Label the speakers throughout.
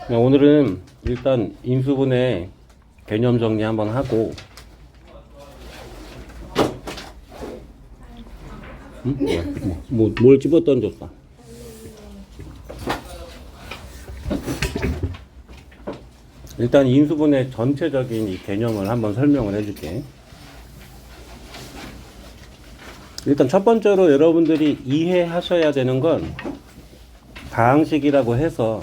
Speaker 1: 오늘은 일단 인수분해 개념 정리 한번 하고, 뭘 집어 던졌어? 일단 인수분해 전체적인 이 개념을 한번 설명을 해줄게. 일단 첫 번째로 여러분들이 이해하셔야 되는 건, 가항식이라고 해서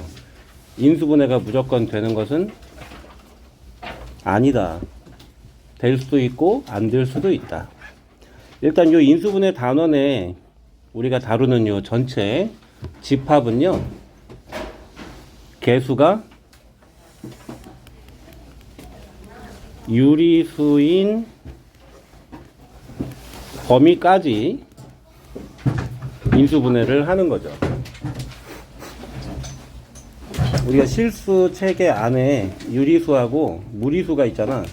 Speaker 1: 인수분해가 무조건 되는 것은 아니다. 될 수도 있고 안 될 수도 있다. 일단 요 인수분해 단원에 우리가 다루는 요 전체 집합은요, 개수가 유리수인 범위까지 인수분해를 하는 거죠. 우리가 실수 체계 안에 유리수하고 무리수가 있잖아.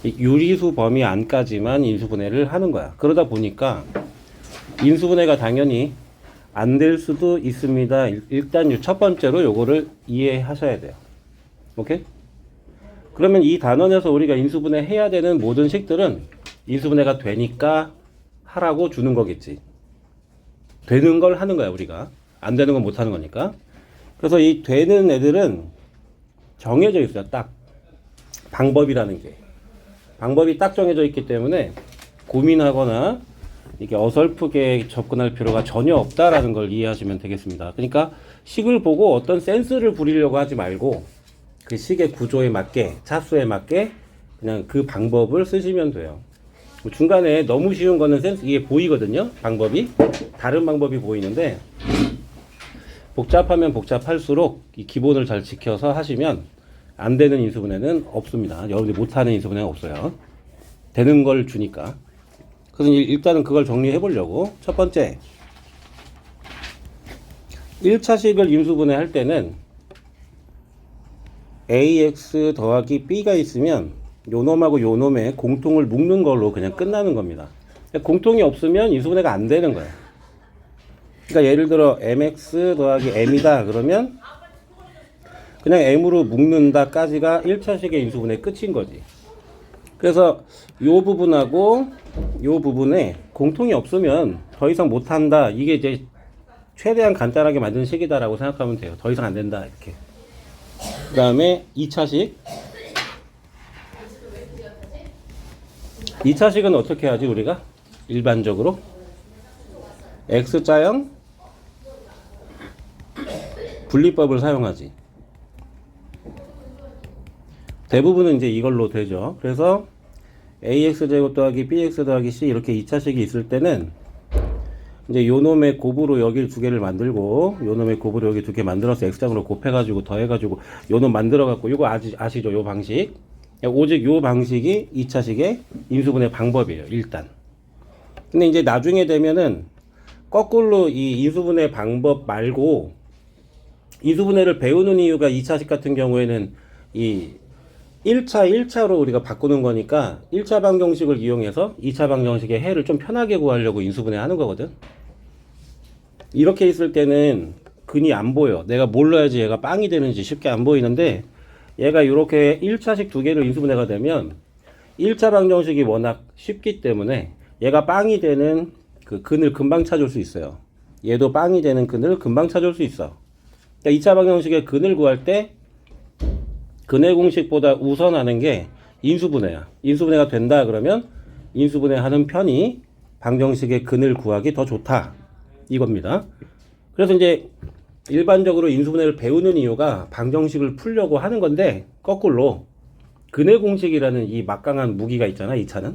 Speaker 1: 이 유리수 범위 안까지만 인수분해를 하는 거야. 그러다 보니까 인수분해가 당연히 안 될 수도 있습니다. 일단 첫 번째로 요거를 이해하셔야 돼요. 오케이? 그러면 이 단원에서 우리가 인수분해 해야 되는 모든 식들은 인수분해가 되니까 하라고 주는 거겠지. 되는 걸 하는 거야, 우리가. 안 되는 건 못 하는 거니까. 그래서 이 되는 애들은 정해져 있어요. 딱 방법이라는 게. 방법이 딱 정해져 있기 때문에 고민하거나 이게 어설프게 접근할 필요가 전혀 없다라는 걸 이해하시면 되겠습니다. 그러니까 식을 보고 어떤 센스를 부리려고 하지 말고 그 식의 구조에 맞게, 차수에 맞게 그냥 그 방법을 쓰시면 돼요. 중간에 너무 쉬운 거는 센스, 이게 보이거든요. 방법이. 다른 방법이 보이는데 복잡하면 복잡할수록 이 기본을 잘 지켜서 하시면 안 되는 인수분해는 없습니다. 여러분들이 못하는 인수분해는 없어요. 되는 걸 주니까. 그래서 일단은 그걸 정리해 보려고. 첫 번째, 1차식을 인수분해 할 때는 ax 더하기 b가 있으면 요놈하고 요놈의 공통을 묶는 걸로 그냥 끝나는 겁니다. 공통이 없으면 인수분해가 안 되는 거예요. 그러니까 예를 들어 mx 더하기 m이다 그러면 그냥 m으로 묶는다까지가 1차식의 인수분해 끝인 거지. 그래서 요 부분하고 요 부분에 공통이 없으면 더 이상 못한다. 이게 이제 최대한 간단하게 만든 식이다라고 생각하면 돼요. 더 이상 안 된다 이렇게. 그 다음에 2차식. 2차식은 어떻게 하지 우리가? 일반적으로 X자형 분리법을 사용하지. 대부분은 이제 이걸로 되죠. 그래서 AX제곱 더하기 BX 더하기 C 이렇게 2차식이 있을 때는 이제 요놈의 곱으로 여기를 두 개를 만들고 요놈의 곱으로 여기 두 개 만들어서 X장으로 곱해가지고 더해가지고 요놈 만들어갖고 요거 아시죠? 요 방식. 오직 요 방식이 2차식의 인수분해 방법이에요. 일단. 근데 이제 나중에 되면은 거꾸로 이 인수분해 방법 말고 인수분해를 배우는 이유가 2차식 같은 경우에는 이 1차로 우리가 바꾸는 거니까 1차 방정식을 이용해서 2차 방정식의 해를 좀 편하게 구하려고 인수분해 하는 거거든. 이렇게 있을 때는 근이 안 보여. 내가 뭘 넣어야지 얘가 빵이 되는지 쉽게 안 보이는데 얘가 이렇게 1차식 두 개를 인수분해가 되면 1차 방정식이 워낙 쉽기 때문에 얘가 빵이 되는 그 근을 금방 찾을 수 있어요. 얘도 빵이 되는 근을 금방 찾을 수 있어. 그러니까 2차 방정식의 근을 구할 때 근의 공식보다 우선하는 게 인수분해야. 인수분해가 된다 그러면 인수분해하는 편이 방정식의 근을 구하기 더 좋다. 이겁니다. 그래서 이제 일반적으로 인수분해를 배우는 이유가 방정식을 풀려고 하는 건데 거꾸로 근의 공식이라는 이 막강한 무기가 있잖아. 2차는.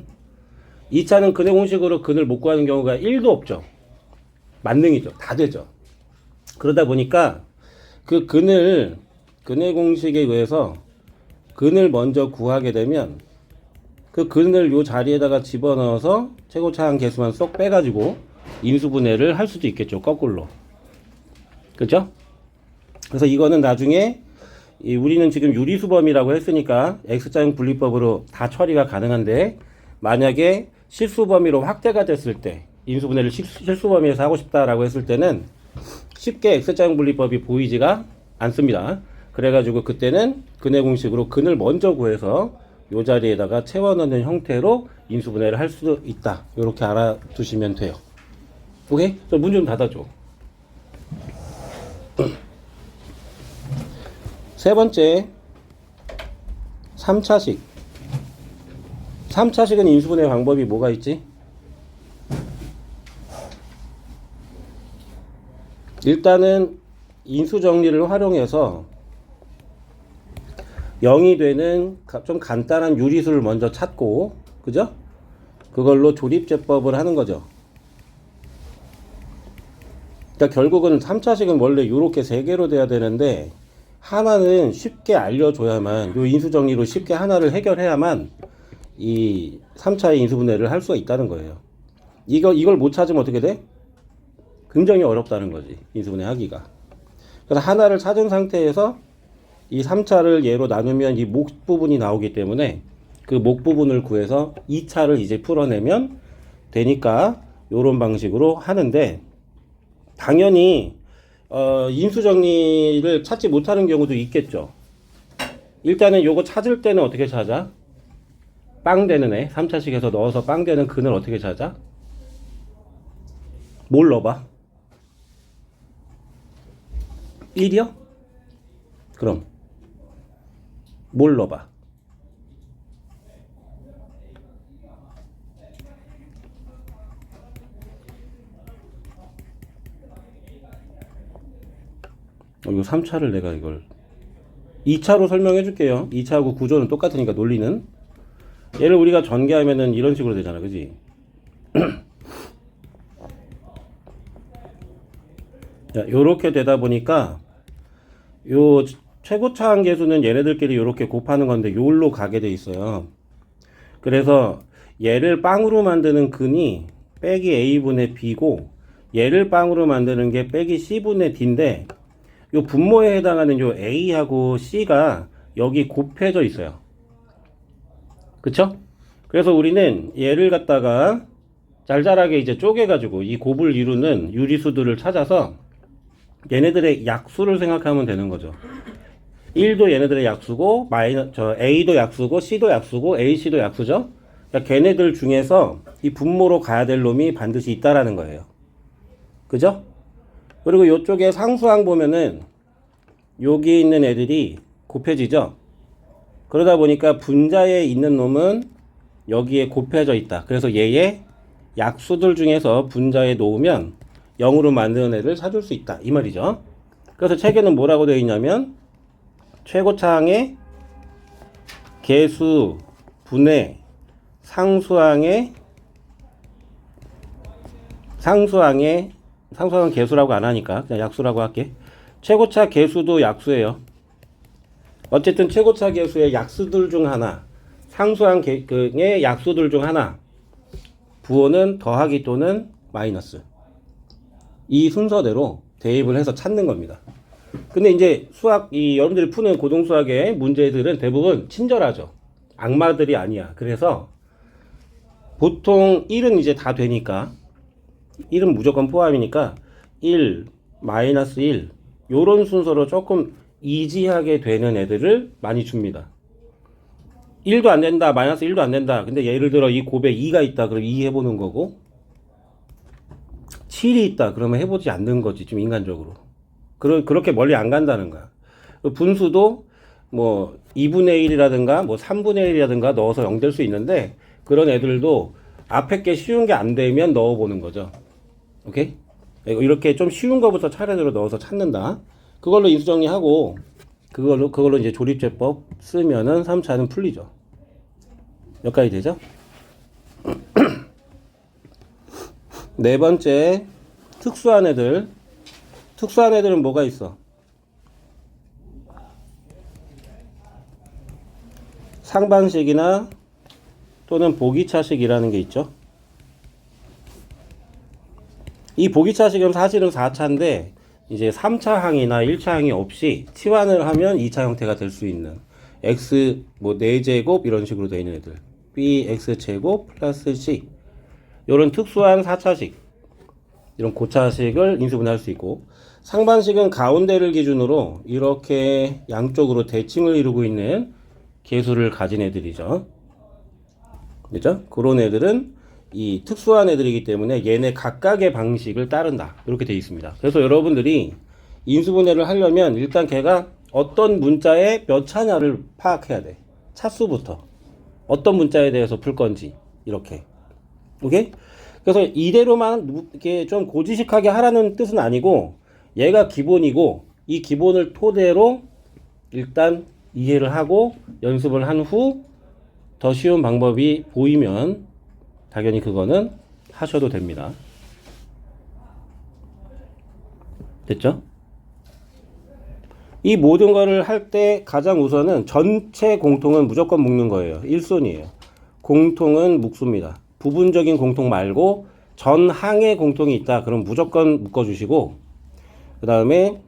Speaker 1: 2차는 근의 공식으로 근을 못 구하는 경우가 1도 없죠. 만능이죠. 다 되죠. 그러다 보니까 그 근의 공식에 의해서 근을 먼저 구하게 되면 그 근을 요 자리에다가 집어넣어서 최고차항 개수만 쏙 빼가지고 인수분해를 할 수도 있겠죠. 거꾸로. 그죠? 그래서 이거는 나중에 우리는 지금 유리수범이라고 했으니까 X자형 분리법으로 다 처리가 가능한데 만약에 실수범위로 확대가 됐을 때 인수분해를 실수범위에서 하고 싶다라고 했을 때는 쉽게 X자형 분리법이 보이지가 안 씁니다. 그래가지고 그때는 근의 공식으로 근을 먼저 구해서 요 자리에다가 채워 넣는 형태로 인수분해를 할 수 있다. 이렇게 알아두시면 돼요. 오케이? 저 문 좀 닫아줘. 세 번째, 3차식. 3차식은 인수분해 방법이 뭐가 있지? 일단은 인수정리를 활용해서 0이 되는 좀 간단한 유리수를 먼저 찾고, 그죠? 그걸로 조립제법을 하는 거죠. 그러니까 결국은 3차식은 원래 이렇게 3개로 돼야 되는데, 하나는 쉽게 알려줘야만, 요 인수정리로 쉽게 하나를 해결해야만 이 3차의 인수분해를 할 수가 있다는 거예요. 이걸 못 찾으면 어떻게 돼? 굉장히 어렵다는 거지, 인수분해 하기가. 그래서 하나를 찾은 상태에서 이 3차를 얘로 나누면 이 목 부분이 나오기 때문에 그 목 부분을 구해서 2차를 이제 풀어내면 되니까 요런 방식으로 하는데, 당연히 인수정리를 찾지 못하는 경우도 있겠죠. 일단은 요거 찾을 때는 어떻게 찾아? 빵 되는 애 3차식에서 넣어서 빵 되는 근을 어떻게 찾아? 뭘 넣어봐? 1이요? 그럼 뭘 넣어봐? 이거 3차를 내가 이걸 2차로 설명해 줄게요. 2차하고 구조는 똑같으니까 논리는. 얘를 우리가 전개하면은 이런 식으로 되잖아, 그지? 요렇게 되다 보니까 요 최고차항 계수는 얘네들끼리 요렇게 곱하는 건데 요로 가게 돼 있어요. 그래서 얘를 빵으로 만드는 근이 빼기 a분의 b고, 얘를 빵으로 만드는 게 빼기 c분의 d인데, 요 분모에 해당하는 요 a하고 c가 여기 곱해져 있어요. 그쵸? 그래서 우리는 얘를 갖다가 잘잘하게 이제 쪼개가지고 이 곱을 이루는 유리수들을 찾아서 얘네들의 약수를 생각하면 되는 거죠. 1도 얘네들의 약수고, A도 약수고, C도 약수고, AC도 약수죠? 그러니까 걔네들 중에서 이 분모로 가야 될 놈이 반드시 있다라는 거예요. 그죠? 그리고 요쪽에 상수항 보면은 여기 있는 애들이 곱해지죠? 그러다 보니까 분자에 있는 놈은 여기에 곱해져 있다. 그래서 얘의 약수들 중에서 분자에 놓으면 0으로 만드는 애를 찾을 수 있다. 이 말이죠. 그래서 책에는 뭐라고 되어 있냐면, 최고차항의 개수, 분의, 상수항은 개수라고 안 하니까 그냥 약수라고 할게. 최고차 개수도 약수예요. 어쨌든 최고차 개수의 약수들 중 하나, 상수항의 약수들 중 하나, 부호는 더하기 또는 마이너스. 이 순서대로 대입을 해서 찾는 겁니다. 근데 이제 여러분들이 푸는 고등수학의 문제들은 대부분 친절하죠. 악마들이 아니야. 그래서 보통 1은 이제 다 되니까, 1은 무조건 포함이니까 1, 마이너스 1, 요런 순서로 조금 이지하게 되는 애들을 많이 줍니다. 1도 안 된다, 마이너스 1도 안 된다. 근데 예를 들어 이 곱에 2가 있다. 그럼 2 해보는 거고, 7이 있다. 그러면 해보지 않는 거지, 좀 인간적으로. 그렇게 멀리 안 간다는 거야. 분수도 뭐 2분의 1이라든가 뭐 3분의 1이라든가 넣어서 0 될 수 있는데, 그런 애들도 앞에 게 쉬운 게 안 되면 넣어보는 거죠. 오케이? 이렇게 좀 쉬운 거부터 차례대로 넣어서 찾는다. 그걸로 인수정리하고, 그걸로 이제 조립제법 쓰면은 3차는 풀리죠. 여기까지 되죠? 네 번째, 특수한 애들. 특수한 애들은 뭐가 있어? 상반식이나 또는 보기차식이라는 게 있죠. 이 보기차식은 사실은 4차인데, 이제 3차항이나 1차항이 없이 치환을 하면 2차 형태가 될 수 있는, x 뭐 4제곱 이런 식으로 되어 있는 애들, bx제곱 플러스 c, 요런 특수한 4차식, 이런 고차식을 인수분해할 수 있고, 상반식은 가운데를 기준으로 이렇게 양쪽으로 대칭을 이루고 있는 계수를 가진 애들이죠. 그죠? 그런 애들은 이 특수한 애들이기 때문에 얘네 각각의 방식을 따른다. 이렇게 되어 있습니다. 그래서 여러분들이 인수분해를 하려면 일단 걔가 어떤 문자에 몇 차냐를 파악해야 돼. 차수부터. 어떤 문자에 대해서 풀 건지. 이렇게. 오케이? 그래서 이대로만 이렇게 좀 고지식하게 하라는 뜻은 아니고 얘가 기본이고 이 기본을 토대로 일단 이해를 하고 연습을 한 후 더 쉬운 방법이 보이면 당연히 그거는 하셔도 됩니다. 됐죠? 이 모든 거를 할 때 가장 우선은 전체 공통은 무조건 묶는 거예요. 1순위예요. 공통은 묶습니다. 부분적인 공통 말고 전 항의 공통이 있다. 그럼 무조건 묶어주시고 그 다음에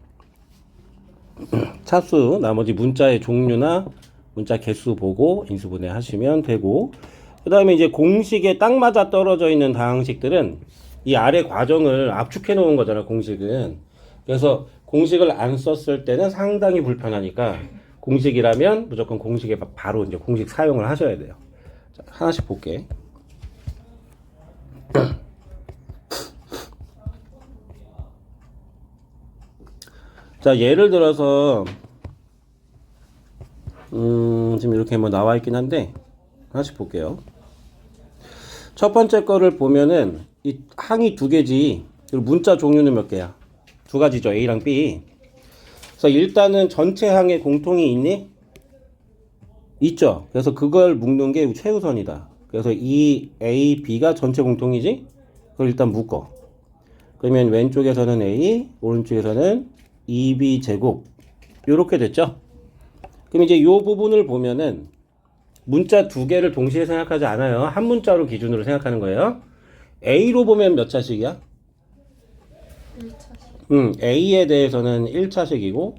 Speaker 1: 차수, 나머지 문자의 종류나 문자 개수 보고 인수분해 하시면 되고 그 다음에 이제 공식에 딱 맞아 떨어져 있는 다항식들은 이 아래 과정을 압축해 놓은 거잖아, 공식은. 그래서 공식을 안 썼을 때는 상당히 불편하니까 공식이라면 무조건 공식에 바로 이제 공식 사용을 하셔야 돼요. 자, 하나씩 볼게. 자, 예를 들어서 지금 이렇게 뭐 나와 있긴 한데 하나씩 볼게요. 첫 번째 거를 보면은 이 항이 두 개지. 그리고 문자 종류는 몇 개야? 두 가지죠. A랑 B. 그래서 일단은 전체 항에 공통이 있니? 있죠. 그래서 그걸 묶는 게 최우선이다. 그래서 이 A, B가 전체 공통이지? 그걸 일단 묶어. 그러면 왼쪽에서는 A, 오른쪽에서는 2B 제곱. 요렇게 됐죠? 그럼 이제 요 부분을 보면은 문자 두 개를 동시에 생각하지 않아요. 한 문자로 기준으로 생각하는 거예요. A로 보면 몇 차식이야?
Speaker 2: 1차식.
Speaker 1: A에 대해서는 1차식이고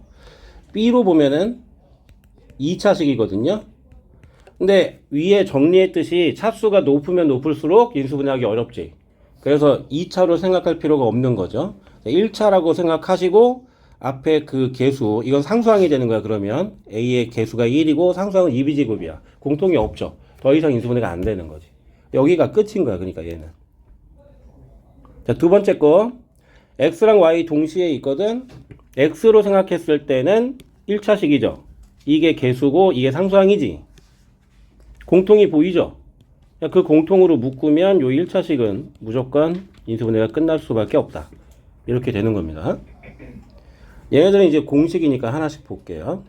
Speaker 1: B로 보면은 2차식이거든요. 근데 위에 정리했듯이 차수가 높으면 높을수록 인수분해하기 어렵지. 그래서 2차로 생각할 필요가 없는 거죠. 1차라고 생각하시고 앞에 그 개수, 이건 상수항이 되는 거야. 그러면 A의 개수가 1이고 상수항은 2B제곱이야. 공통이 없죠. 더 이상 인수분해가 안 되는 거지. 여기가 끝인 거야. 그러니까 얘는. 자, 두 번째 거. X랑 Y 동시에 있거든. X로 생각했을 때는 1차식이죠. 이게 개수고 이게 상수항이지. 공통이 보이죠? 그 공통으로 묶으면 요 1차식은 무조건 인수분해가 끝날 수밖에 없다. 이렇게 되는 겁니다. 얘네들은 이제 공식이니까 하나씩 볼게요.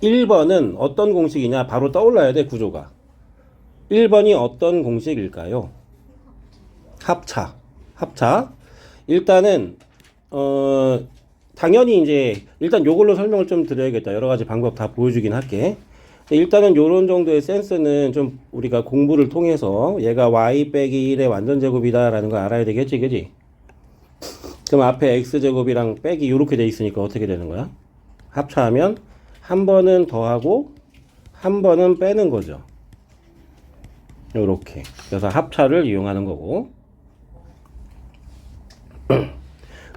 Speaker 1: 1번은 어떤 공식이냐? 바로 떠올라야 돼, 구조가. 1번이 어떤 공식일까요? 합차. 일단은 당연히 이제 일단 요걸로 설명을 좀 드려야겠다. 여러 가지 방법 다 보여주긴 할게. 일단은 요런 정도의 센스는 좀 우리가 공부를 통해서 얘가 y 빼기 1의 완전제곱이다 라는 걸 알아야 되겠지, 그지? 그럼 앞에 x제곱이랑 빼기 요렇게 돼 있으니까 어떻게 되는 거야? 합차하면 한 번은 더하고 한 번은 빼는 거죠. 요렇게. 그래서 합차를 이용하는 거고.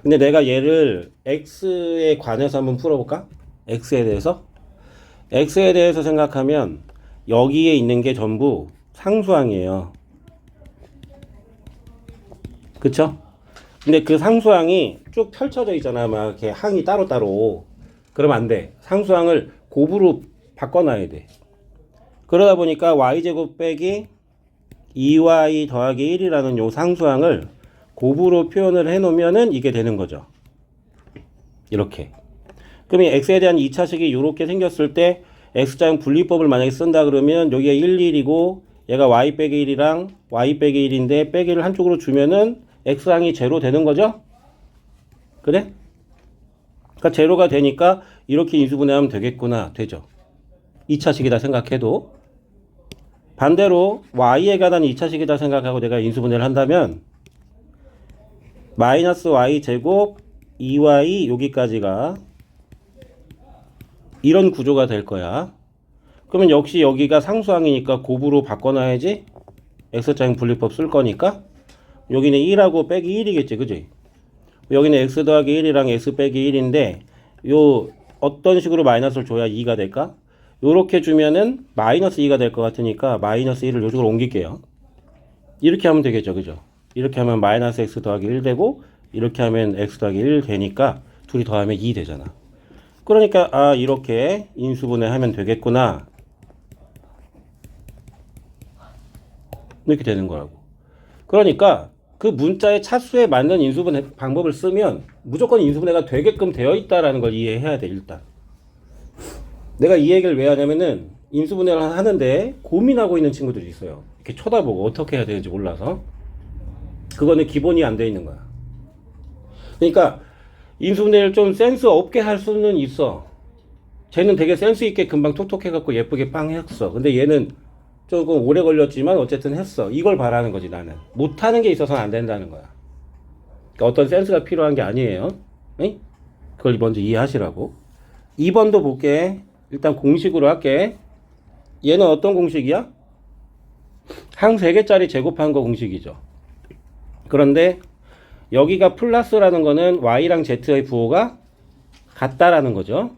Speaker 1: 근데 내가 얘를 x에 관해서 한번 풀어볼까? x에 대해서 생각하면 여기에 있는 게 전부 상수항이에요. 그쵸? 근데 그 상수항이 쭉 펼쳐져 있잖아. 막 이렇게 항이 따로따로. 그러면 안 돼. 상수항을 곱으로 바꿔놔야 돼. 그러다 보니까 y제곱 빼기 2y 더하기 1이라는 요 상수항을 곱으로 표현을 해놓으면은 이게 되는 거죠. 이렇게. 그럼 이 x에 대한 2차식이 이렇게 생겼을 때 x좌형 분리법을 만약에 쓴다 그러면 여기가 1, 1이고 얘가 y 빼기 1이랑 y 빼기 1인데 빼기를 한쪽으로 주면은 x항이 제로 되는 거죠? 그래? 그러니까 제로가 되니까 이렇게 인수분해하면 되겠구나. 되죠. 2차식이다 생각해도. 반대로 y에 관한 2차식이다 생각하고 내가 인수분해를 한다면 마이너스 y 제곱 2y 여기까지가 이런 구조가 될 거야. 그러면 역시 여기가 상수항이니까 곱으로 바꿔놔야지. x좌형 분리법 쓸 거니까 여기는 1하고 빼기 1이겠지, 그지? 여기는 x 더하기 1이랑 x 빼기 1인데 요 어떤 식으로 마이너스를 줘야 2가 될까? 요렇게 주면은 마이너스 2가 될 것 같으니까 마이너스 1을 요쪽으로 옮길게요. 이렇게 하면 되겠죠. 그죠? 이렇게 하면 마이너스 x 더하기 1 되고 이렇게 하면 x 더하기 1 되니까 둘이 더하면 2 되잖아. 그러니까 아 이렇게 인수분해 하면 되겠구나. 이렇게 되는 거라고. 그러니까 그 문자의 차수에 맞는 인수분해 방법을 쓰면 무조건 인수분해가 되게끔 되어 있다라는 걸 이해해야 돼. 일단 내가 이 얘기를 왜 하냐면은 인수분해를 하는데 고민하고 있는 친구들이 있어요. 이렇게 쳐다보고 어떻게 해야 되는지 몰라서. 그거는 기본이 안 돼 있는 거야. 그러니까 인수분해를 좀 센스 없게 할 수는 있어. 쟤는 되게 센스 있게 금방 톡톡 해갖고 예쁘게 빵 했어. 근데 얘는 조금 오래 걸렸지만 어쨌든 했어. 이걸 바라는 거지 나는. 못하는 게 있어서는 안 된다는 거야. 그러니까 어떤 센스가 필요한 게 아니에요. 응? 그걸 먼저 이해하시라고. 2번도 볼게. 일단 공식으로 할게. 얘는 어떤 공식이야? 항 3개짜리 제곱한 거 공식이죠. 그런데 여기가 플러스라는 거는 y랑 z의 부호가 같다라는 거죠.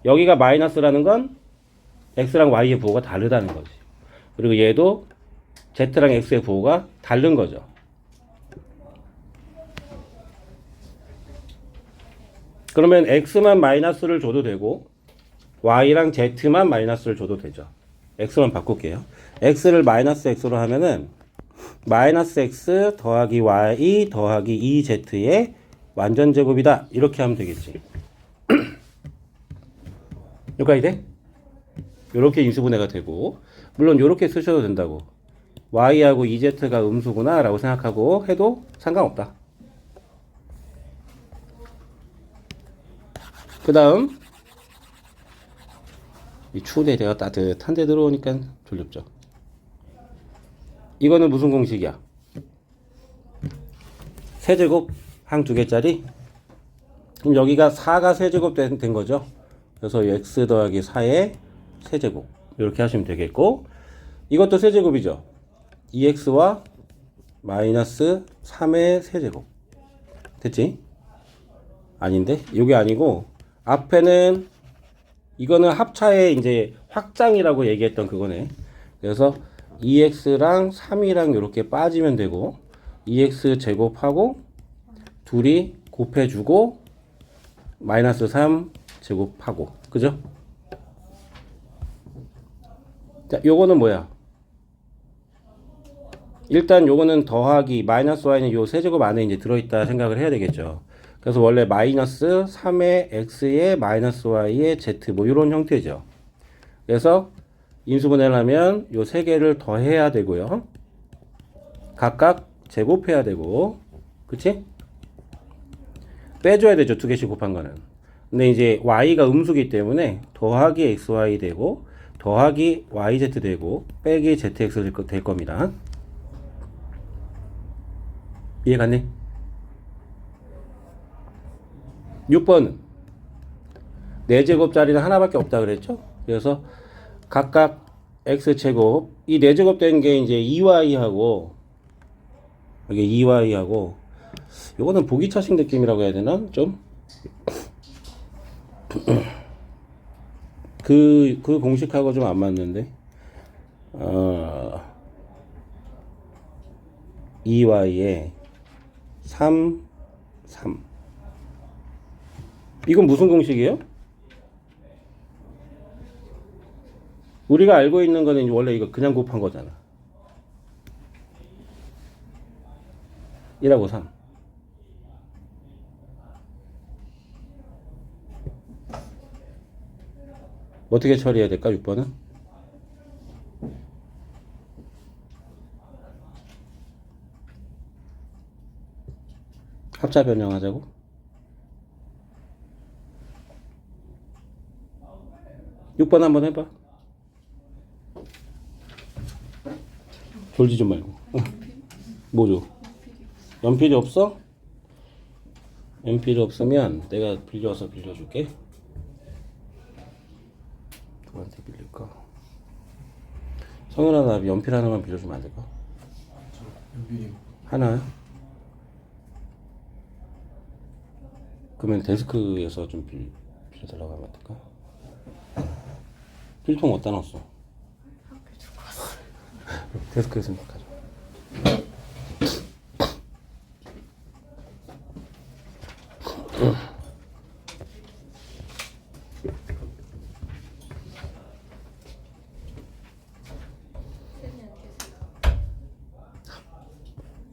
Speaker 1: 여기가 마이너스라는 건 x랑 y의 부호가 다르다는 거지. 그리고 얘도 z랑 x의 부호가 다른 거죠. 그러면 x만 마이너스를 줘도 되고 y랑 z만 마이너스를 줘도 되죠. x만 바꿀게요. x를 마이너스 x로 하면은 마이너스 x 더하기 y 더하기 2z의 완전 제곱이다. 이렇게 하면 되겠지. 여기까지 돼? 이렇게 인수분해가 되고 물론 이렇게 쓰셔도 된다고. y하고 2z가 음수구나 라고 생각하고 해도 상관없다. 그 다음 이 추운 데 내가 따뜻한 데 들어오니까 졸립죠. 이거는 무슨 공식이야? 세제곱 항 2개짜리. 그럼 여기가 4가 세제곱 된 거죠. 그래서 x 더하기 4의 세제곱 이렇게 하시면 되겠고 이것도 세제곱이죠. 2x와 마이너스 3의 세제곱 됐지? 아닌데? 이게 아니고 앞에는 이거는 합차의 이제 확장이라고 얘기했던 그거네. 그래서 2x랑 3이랑 이렇게 빠지면 되고 2x 제곱하고 둘이 곱해주고 마이너스 3 제곱하고 그죠? 자, 요거는 뭐야? 일단 요거는 더하기 마이너스 y는 요 세제곱 안에 이제 들어있다 생각을 해야 되겠죠. 그래서 원래 마이너스 3의 x의 마이너스 y의 z 뭐 이런 형태죠. 그래서 인수분해를 하면 요 세 개를 더해야 되고요. 각각 제곱해야 되고 그치? 빼줘야 되죠. 2개씩 곱한 거는. 근데 이제 y가 음수기 때문에 더하기 xy 되고 더하기 yz 되고 빼기 zx 될 겁니다. 이해갔니? 6번은 4제곱짜리는 하나밖에 없다 그랬죠? 그래서 각각 x제곱 이 4제곱 된 게 이제 2y하고 이게 2y하고 요거는 보기차식 느낌이라고 해야 되나? 좀? 그 공식하고 좀 안 맞는데 2y에 3 이건 무슨 공식이에요? 우리가 알고 있는 거는 원래 이거 그냥 곱한 거잖아. 1하고 3. 어떻게 처리해야 될까? 6번은? 합차 변형하자고? 6번 한번 해봐. 졸지 좀 말고. 뭐죠? 연필이 없어? 연필이 없으면 내가 빌려줄게. 누구한테 빌릴까? 성현아 나 연필 하나만 빌려주면 안 될까?
Speaker 2: 연필이
Speaker 1: 하나요? 그러면 데스크에서 좀 빌려달라고 하면 어떨까? 필통 어디다 놨어? 데스크에서 가져.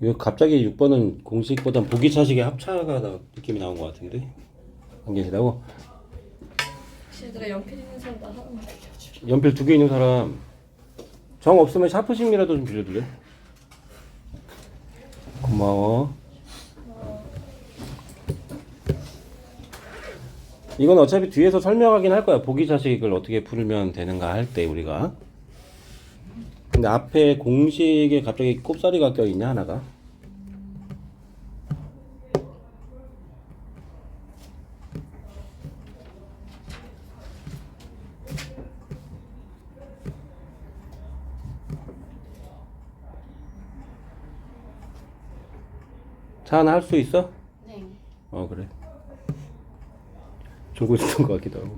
Speaker 1: 이거 갑자기 6번은 공식보단 보기 차식의 합차가 느낌이 나온 것 같은데? 안 계시다고?
Speaker 2: 혹시 얘들아 연필 있는 사람 나 하나만 빌려줘.
Speaker 1: 연필 2개 있는 사람 정 없으면 샤프심이라도 좀 빌려줄래? 고마워. 이건 어차피 뒤에서 설명하긴 할 거야. 보기 자식을 어떻게 풀면 되는가 할 때 우리가. 근데 앞에 공식에 갑자기 꼽사리가 껴있냐 하나가. 차 하나 할 수 있어?
Speaker 2: 네.
Speaker 1: 그래. 졸고 있었던 것 같기도 하고.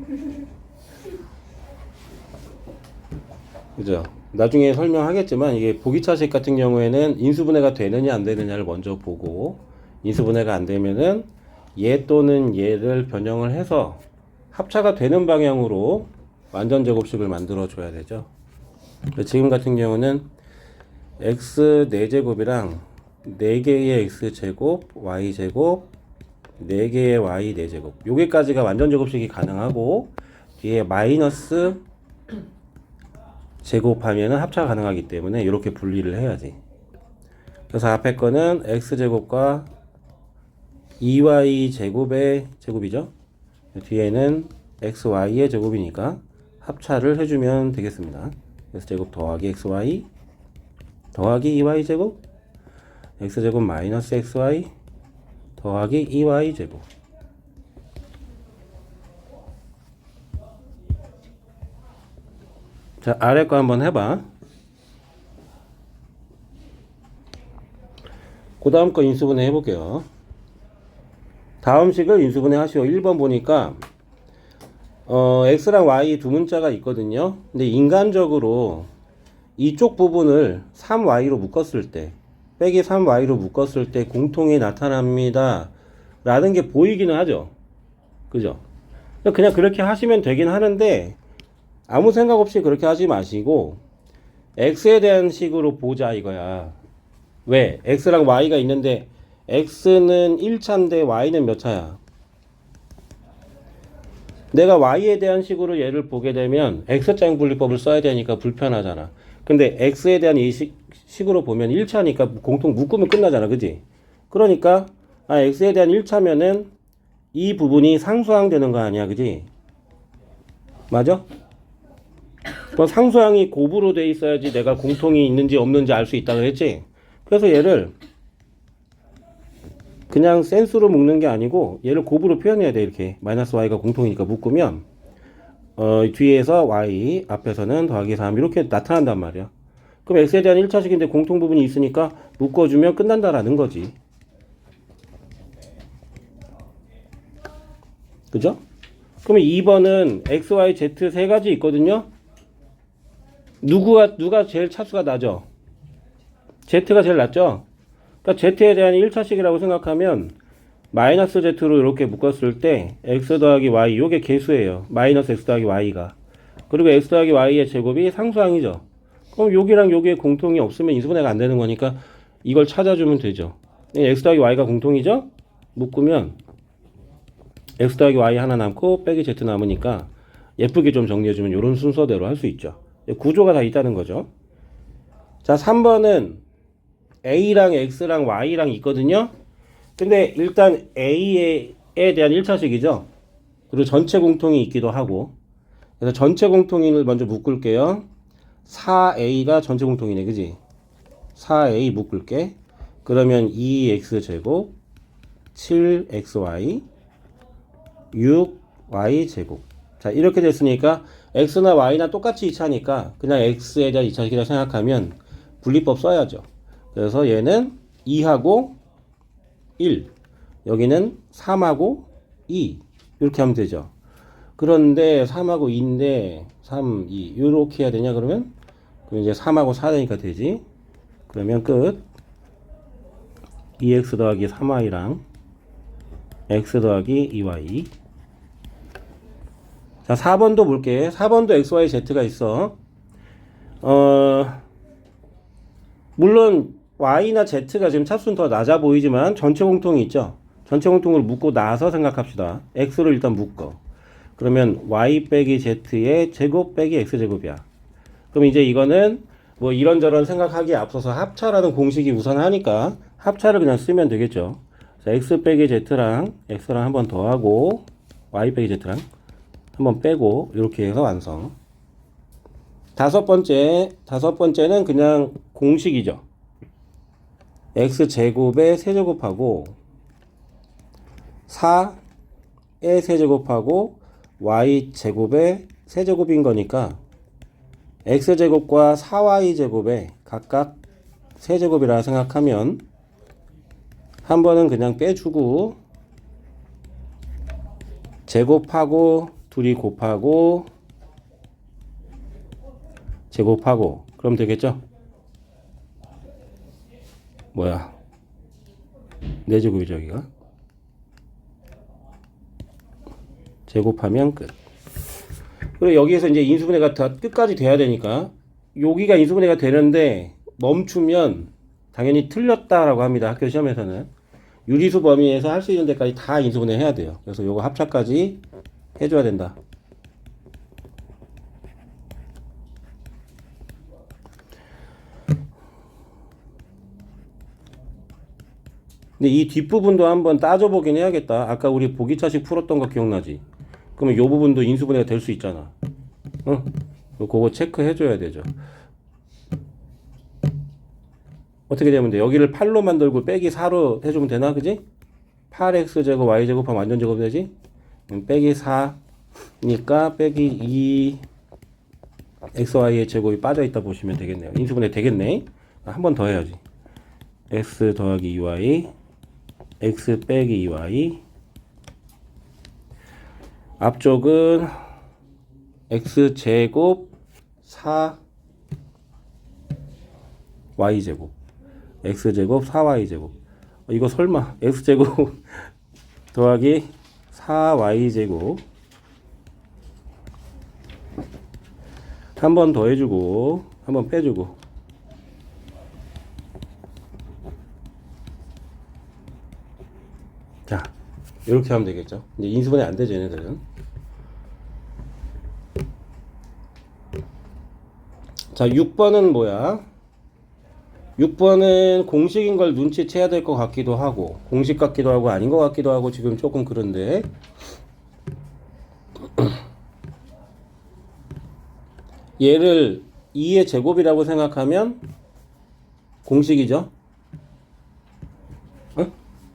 Speaker 1: 그죠? 나중에 설명하겠지만 이게 보기차식 같은 경우에는 인수분해가 되느냐 안 되느냐를 먼저 보고, 인수분해가 안 되면은 얘 또는 얘를 변형을 해서 합차가 되는 방향으로 완전 제곱식을 만들어 줘야 되죠. 지금 같은 경우는 x 4제곱이랑 4개의 x제곱, y제곱, 4개의 y 4제곱, 여기까지가 완전 제곱식이 가능하고 뒤에 마이너스 제곱하면은 합차가 가능하기 때문에 이렇게 분리를 해야지. 그래서 앞에 거는 x제곱과 2y 제곱의 제곱이죠. 뒤에는 xy의 제곱이니까 합차를 해주면 되겠습니다. x제곱 더하기 xy 더하기 2y 제곱, x제곱 마이너스 xy 더하기 2y 제곱. 자, 아래 거 한번 해봐. 그 다음 거 인수분해 해볼게요. 다음 식을 인수분해 하시오. 1번 보니까 x랑 y 두 문자가 있거든요. 근데 인간적으로 이쪽 부분을 3y로 묶었을 때, 빼기 3y로 묶었을 때 공통이 나타납니다 라는 게 보이기는 하죠. 그죠? 그냥 그렇게 하시면 되긴 하는데 아무 생각 없이 그렇게 하지 마시고 x에 대한 식으로 보자 이거야. 왜? x랑 y가 있는데 x는 1차인데 y는 몇 차야? 내가 y에 대한 식으로 얘를 보게 되면 x장 분리법을 써야 되니까 불편하잖아. 근데 x에 대한 이 식으로 보면 1차니까 공통 묶으면 끝나잖아. 그지? 그러니까 x에 대한 1차면은 이 부분이 상수항 되는 거 아니야. 그지? 맞아? 그럼 상수항이 곱으로 돼 있어야지 내가 공통이 있는지 없는지 알 수 있다 그랬지? 그래서 얘를 그냥 센스로 묶는 게 아니고 얘를 곱으로 표현해야 돼. 이렇게 마이너스 y가 공통이니까 묶으면 뒤에서 y, 앞에서는 더하기 3 이렇게 나타난단 말이야. 그럼 x에 대한 1차식인데 공통 부분이 있으니까 묶어주면 끝난다라는 거지. 그죠? 그러면 2번은 x, y, z 세 가지 있거든요. 누가 제일 차수가 낮죠? z가 제일 낮죠? 그러니까 z에 대한 1차식이라고 생각하면 마이너스 z로 이렇게 묶었을 때 x 더하기 y 요게 개수예요. 마이너스 x 더하기 y가. 그리고 x 더하기 y의 제곱이 상수항이죠. 그럼 여기랑 여기에 공통이 없으면 인수분해가 안 되는 거니까 이걸 찾아주면 되죠. x 더하기 y가 공통이죠? 묶으면 x 더하기 y 하나 남고 빼기 z 남으니까 예쁘게 좀 정리해주면 이런 순서대로 할 수 있죠. 구조가 다 있다는 거죠. 자, 3번은 a랑 x랑 y랑 있거든요. 근데 일단 a에 대한 1차식이죠. 그리고 전체 공통이 있기도 하고. 그래서 전체 공통인을 먼저 묶을게요. 4a가 전체 공통이네. 그지? 4a 묶을게. 그러면 2x제곱 7xy 6y제곱. 자, 이렇게 됐으니까 x나 y나 똑같이 2차니까 그냥 x에 대한 2차식이라고 생각하면 분리법 써야죠. 그래서 얘는 2하고 1, 여기는 3하고 2 이렇게 하면 되죠. 그런데 3하고 2인데 3, 2 이렇게 해야 되냐 그러면 그럼 이제 3하고 4 되니까 되지. 그러면 끝. 2x 더하기 3y랑 x 더하기 2y. 자, 4번도 볼게. 4번도 xyz가 있어. 물론 y나 z가 지금 차수는 더 낮아 보이지만 전체 공통이 있죠. 전체 공통을 묶고 나서 생각합시다. x를 일단 묶어. 그러면 y 빼기 z의 제곱 빼기 x제곱이야. 그럼 이제 이거는 뭐 이런저런 생각하기에 앞서서 합차라는 공식이 우선하니까 합차를 그냥 쓰면 되겠죠. 자, x 빼기 z랑 x랑 한 번 더하고 y 빼기 z랑 한 번 빼고 이렇게 해서 완성. 다섯 번째는 그냥 공식이죠. x제곱에 세제곱하고 4의 세제곱하고 y제곱의 세제곱인 거니까 x제곱과 4y제곱에 각각 세제곱이라 생각하면 한 번은 그냥 빼주고 제곱하고 둘이 곱하고 제곱하고 그럼 되겠죠? 뭐야? 4제곱이죠 여기가. 제곱하면 끝. 그리고 여기에서 이제 인수분해가 다 끝까지 돼야 되니까 여기가 인수분해가 되는데 멈추면 당연히 틀렸다라고 합니다. 학교 시험에서는 유리수 범위에서 할 수 있는 데까지 다 인수분해 해야 돼요. 그래서 요거 합차까지 해줘야 된다. 근데 이 뒷부분도 한번 따져보긴 해야겠다. 아까 우리 보기차식 풀었던 거 기억나지? 그러면 이 부분도 인수분해가 될 수 있잖아. 응? 그거 체크해줘야 되죠. 어떻게 되면 돼? 여기를 8로 만들고 빼기 4로 해주면 되나? 그지? 8x제곱 y제곱하면 완전 제곱 되지? 빼기 4니까 빼기 2 xy의 제곱이 빠져있다 보시면 되겠네요. 인수분해 되겠네. 한 번 더 해야지. x 더하기 2y x 빼기 2y 앞쪽은 x제곱 4y제곱 x제곱 4y제곱 이거 설마 x제곱 더하기 4y제곱 한 번 더 해주고 한 번 빼주고 자 이렇게 하면 되겠죠. 이제 인수분해 안 되죠 얘네들은. 자 6번은 뭐야? 6번은 공식인 걸 눈치채야 될 것 같기도 하고 공식 같기도 하고 아닌 것 같기도 하고 지금 조금 그런데 얘를 2의 제곱이라고 생각하면 공식이죠.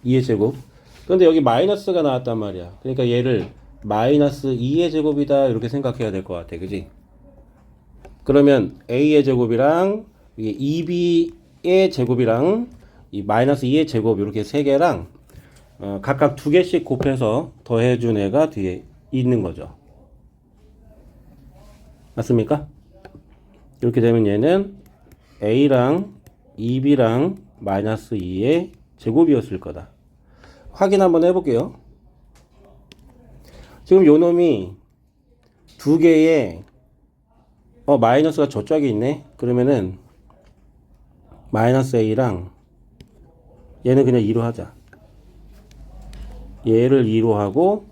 Speaker 1: 2의 제곱. 그런데 여기 마이너스가 나왔단 말이야. 그러니까 얘를 마이너스 2의 제곱이다 이렇게 생각해야 될 것 같아. 그지? 그러면 a의 제곱이랑 이게 2b의 제곱이랑 이 마이너스 2의 제곱 이렇게 세 개랑 각각 두 개씩 곱해서 더해준 애가 뒤에 있는 거죠. 맞습니까? 이렇게 되면 얘는 a랑 2b랑 마이너스 2의 제곱이었을 거다. 확인 한번 해볼게요. 지금 요 놈이 두 개의 마이너스가 저쪽에 있네. 그러면은 마이너스 a랑 얘는 그냥 2로 하자. 얘를 2로 하고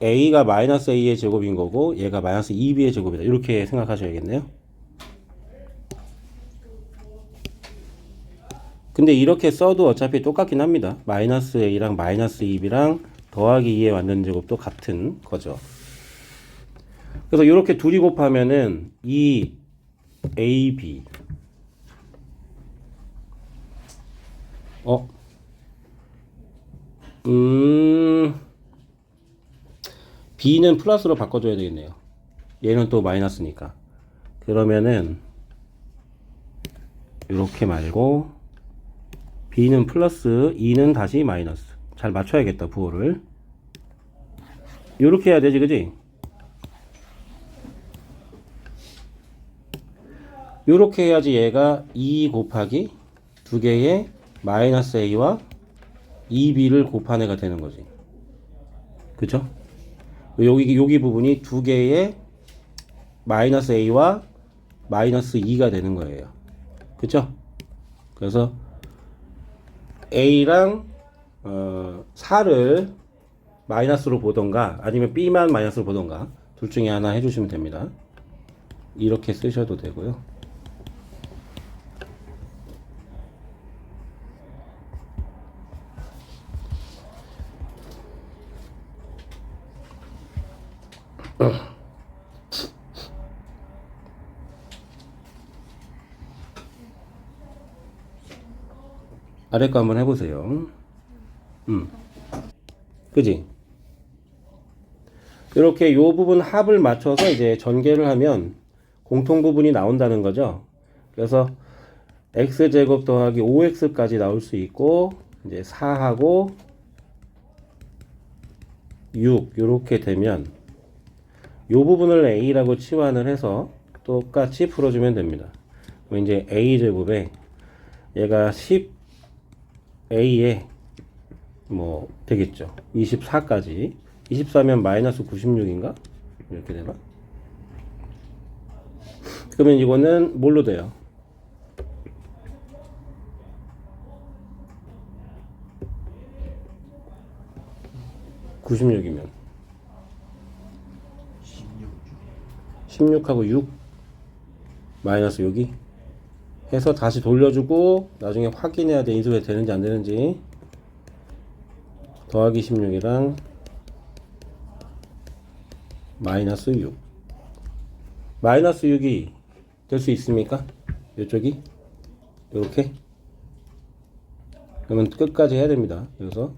Speaker 1: a가 마이너스 a의 제곱인 거고 얘가 마이너스 2b의 제곱이다. 이렇게 생각하셔야겠네요. 근데 이렇게 써도 어차피 똑같긴 합니다. 마이너스 a랑 마이너스 2b랑 더하기 2의 완전 제곱도 같은 거죠. 그래서 이렇게 둘이 곱하면은 2ab b는 플러스로 바꿔줘야 되겠네요. 얘는 또 마이너스니까. 그러면은 이렇게 말고 b는 플러스 2는 다시 마이너스. 잘 맞춰야겠다, 부호를. 요렇게 해야 되지, 그지? 요렇게 해야지 얘가 2 곱하기 두 개의 마이너스 a와 2b를 곱한 애가 되는 거지. 그쵸? 여기 부분이 두 개의 마이너스 a와 마이너스 2가 되는 거예요. 그쵸? 그래서 a랑 4를 마이너스로 보던가 아니면 b만 마이너스로 보던가 둘 중에 하나 해주시면 됩니다. 이렇게 쓰셔도 되고요. 아래 거 한번 해보세요. 그지? 이렇게 요 부분 합을 맞춰서 이제 전개를 하면 공통 부분이 나온다는 거죠. 그래서 x제곱 더하기 5x까지 나올 수 있고, 이제 4하고 6, 요렇게 되면 요 부분을 a라고 치환을 해서 똑같이 풀어주면 됩니다. 그럼 이제 a제곱에 얘가 10a에 뭐 되겠죠. 24까지. 24면 마이너스 96인가? 이렇게 되나? 그러면 이거는 뭘로 돼요? (96이면) 16하고 6 마이너스 여기 해서 다시 돌려주고 나중에 확인해야 돼. 인수가 되는지 안 되는지. 더하기 16이랑 마이너스 6 마이너스 6이 될 수 있습니까? 이쪽이 이렇게 그러면 끝까지 해야 됩니다. 그래서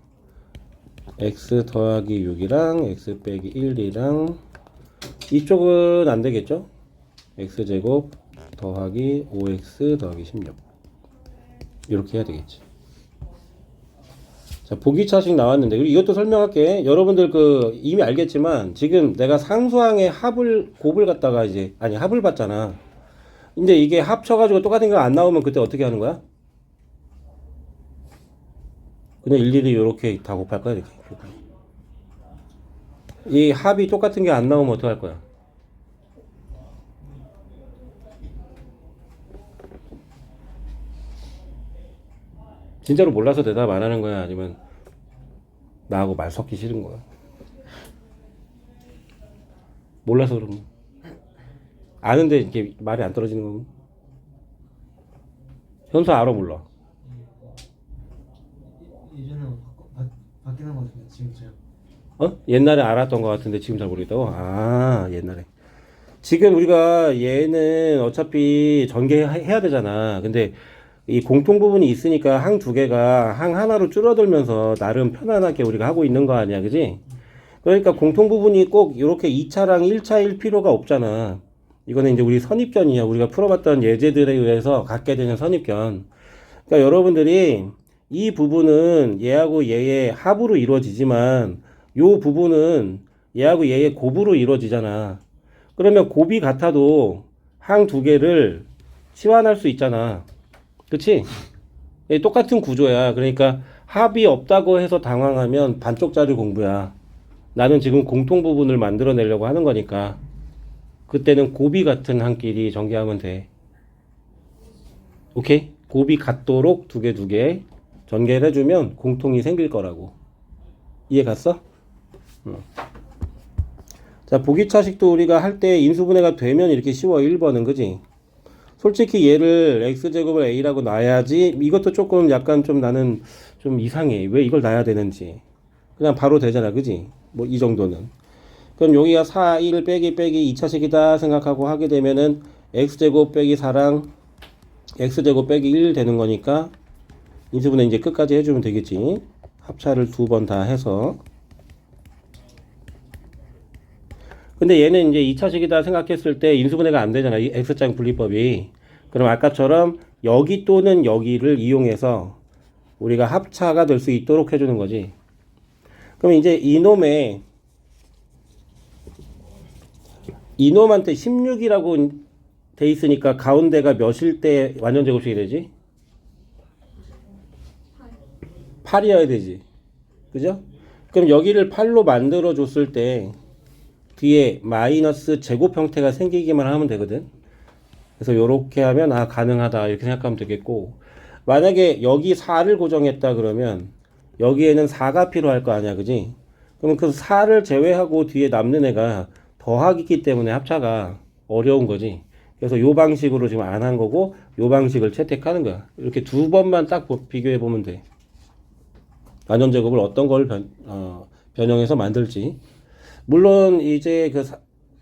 Speaker 1: x 더하기 6이랑 x 빼기 1이랑 이쪽은 안 되겠죠? x제곱 더하기 5x 더하기 16 이렇게 해야 되겠지. 자, 보기차식 나왔는데 이것도 설명할게. 여러분들 이미 알겠지만 지금 내가 상수항의 곱을 갖다가 이제 합을 봤잖아. 근데 이게 합쳐가지고 똑같은 거 안 나오면 그때 어떻게 하는 거야? 그냥 일일이 이렇게 다 곱할 거야. 이렇게. 이 합이 똑같은 게 안 나오면 어떡할 거야? 진짜로 몰라서 대답 안 하는 거야? 아니면 나하고 말 섞기 싫은 거야? 몰라서 그런 거. 아는데 이렇게 말이 안 떨어지는 거. 현수 알아 몰라?
Speaker 3: 예전에 바뀌는 것 같은데 지금 잘.
Speaker 1: 옛날에 알았던 것 같은데 지금 잘 모르겠다고? 아, 옛날에. 지금 우리가 얘는 어차피 전개해야 되잖아. 근데 이 공통 부분이 있으니까 항 두 개가 항 하나로 줄어들면서 나름 편안하게 우리가 하고 있는 거 아니야, 그지? 그러니까 공통 부분이 꼭 이렇게 2차랑 1차일 필요가 없잖아. 이거는 이제 우리 선입견이야. 우리가 풀어봤던 예제들에 의해서 갖게 되는 선입견. 그러니까 여러분들이 이 부분은 얘하고 얘의 합으로 이루어지지만 요 부분은 얘하고 얘의 곱으로 이루어지잖아. 그러면 곱이 같아도 항 두 개를 치환할 수 있잖아. 그치? 똑같은 구조야. 그러니까 합이 없다고 해서 당황하면 반쪽짜리 공부야. 나는 지금 공통 부분을 만들어내려고 하는 거니까 그때는 곱이 같은 항끼리 전개하면 돼. 오케이? 곱이 같도록 두 개 전개를 해주면 공통이 생길 거라고. 이해 갔어? 자, 보기차식도 우리가 할 때 인수분해가 되면 이렇게 쉬워. 1번은 그지? 솔직히 얘를 x제곱을 a라고 놔야지. 이것도 조금 약간 좀 나는 좀 이상해. 왜 이걸 놔야 되는지. 그냥 바로 되잖아. 그지? 뭐 이 정도는. 그럼 여기가 4, 1 빼기 2차식이다 생각하고 하게 되면은 x제곱 빼기 4랑 x제곱 빼기 1 되는 거니까 인수분해 이제 끝까지 해주면 되겠지. 합차를 두 번 다 해서. 근데 얘는 이제 2차식이다 생각했을 때 인수분해가 안 되잖아. 이 x장 분리법이. 그럼 아까처럼 여기 또는 여기를 이용해서 우리가 합차가 될 수 있도록 해주는 거지. 그럼 이제 이놈한테 16이라고 돼 있으니까 가운데가 몇일 때 완전 제곱식이 되지? 8이어야 되지. 그죠? 그럼 여기를 8로 만들어 줬을 때 뒤에 마이너스 제곱 형태가 생기기만 하면 되거든. 그래서 요렇게 하면 가능하다 이렇게 생각하면 되겠고, 만약에 여기 4를 고정했다 그러면 여기에는 4가 필요할 거 아니야, 그지? 그러면 그 4를 제외하고 뒤에 남는 애가 더하기이기 때문에 합차가 어려운 거지. 그래서 요 방식으로 지금 안 한 거고 요 방식을 채택하는 거야. 이렇게 두 번만 딱 비교해 보면 돼. 완전 제곱을 어떤 걸 변형해서 만들지. 물론 이제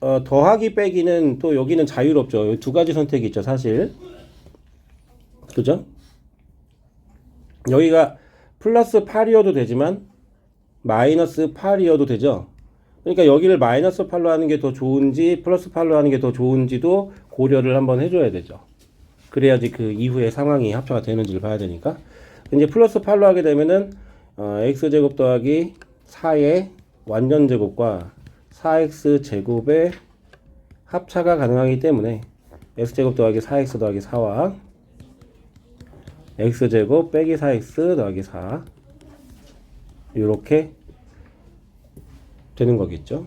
Speaker 1: 더하기 빼기는 또 여기는 자유롭죠. 두 가지 선택이 있죠, 사실. 그죠? 여기가 플러스 8이어도 되지만 마이너스 8이어도 되죠. 그러니까 여기를 마이너스 8로 하는 게 더 좋은지 플러스 8로 하는 게 더 좋은지도 고려를 한번 해줘야 되죠. 그래야지 그 이후의 상황이 합쳐가 되는지를 봐야 되니까. 이제 플러스 8로 하게 되면은 x제곱 더하기 4의 완전제곱과 4x제곱의 합차가 가능하기 때문에 x제곱 더하기 4x 더하기 4와 x제곱 빼기 4x 더하기 4 이렇게 되는 거겠죠.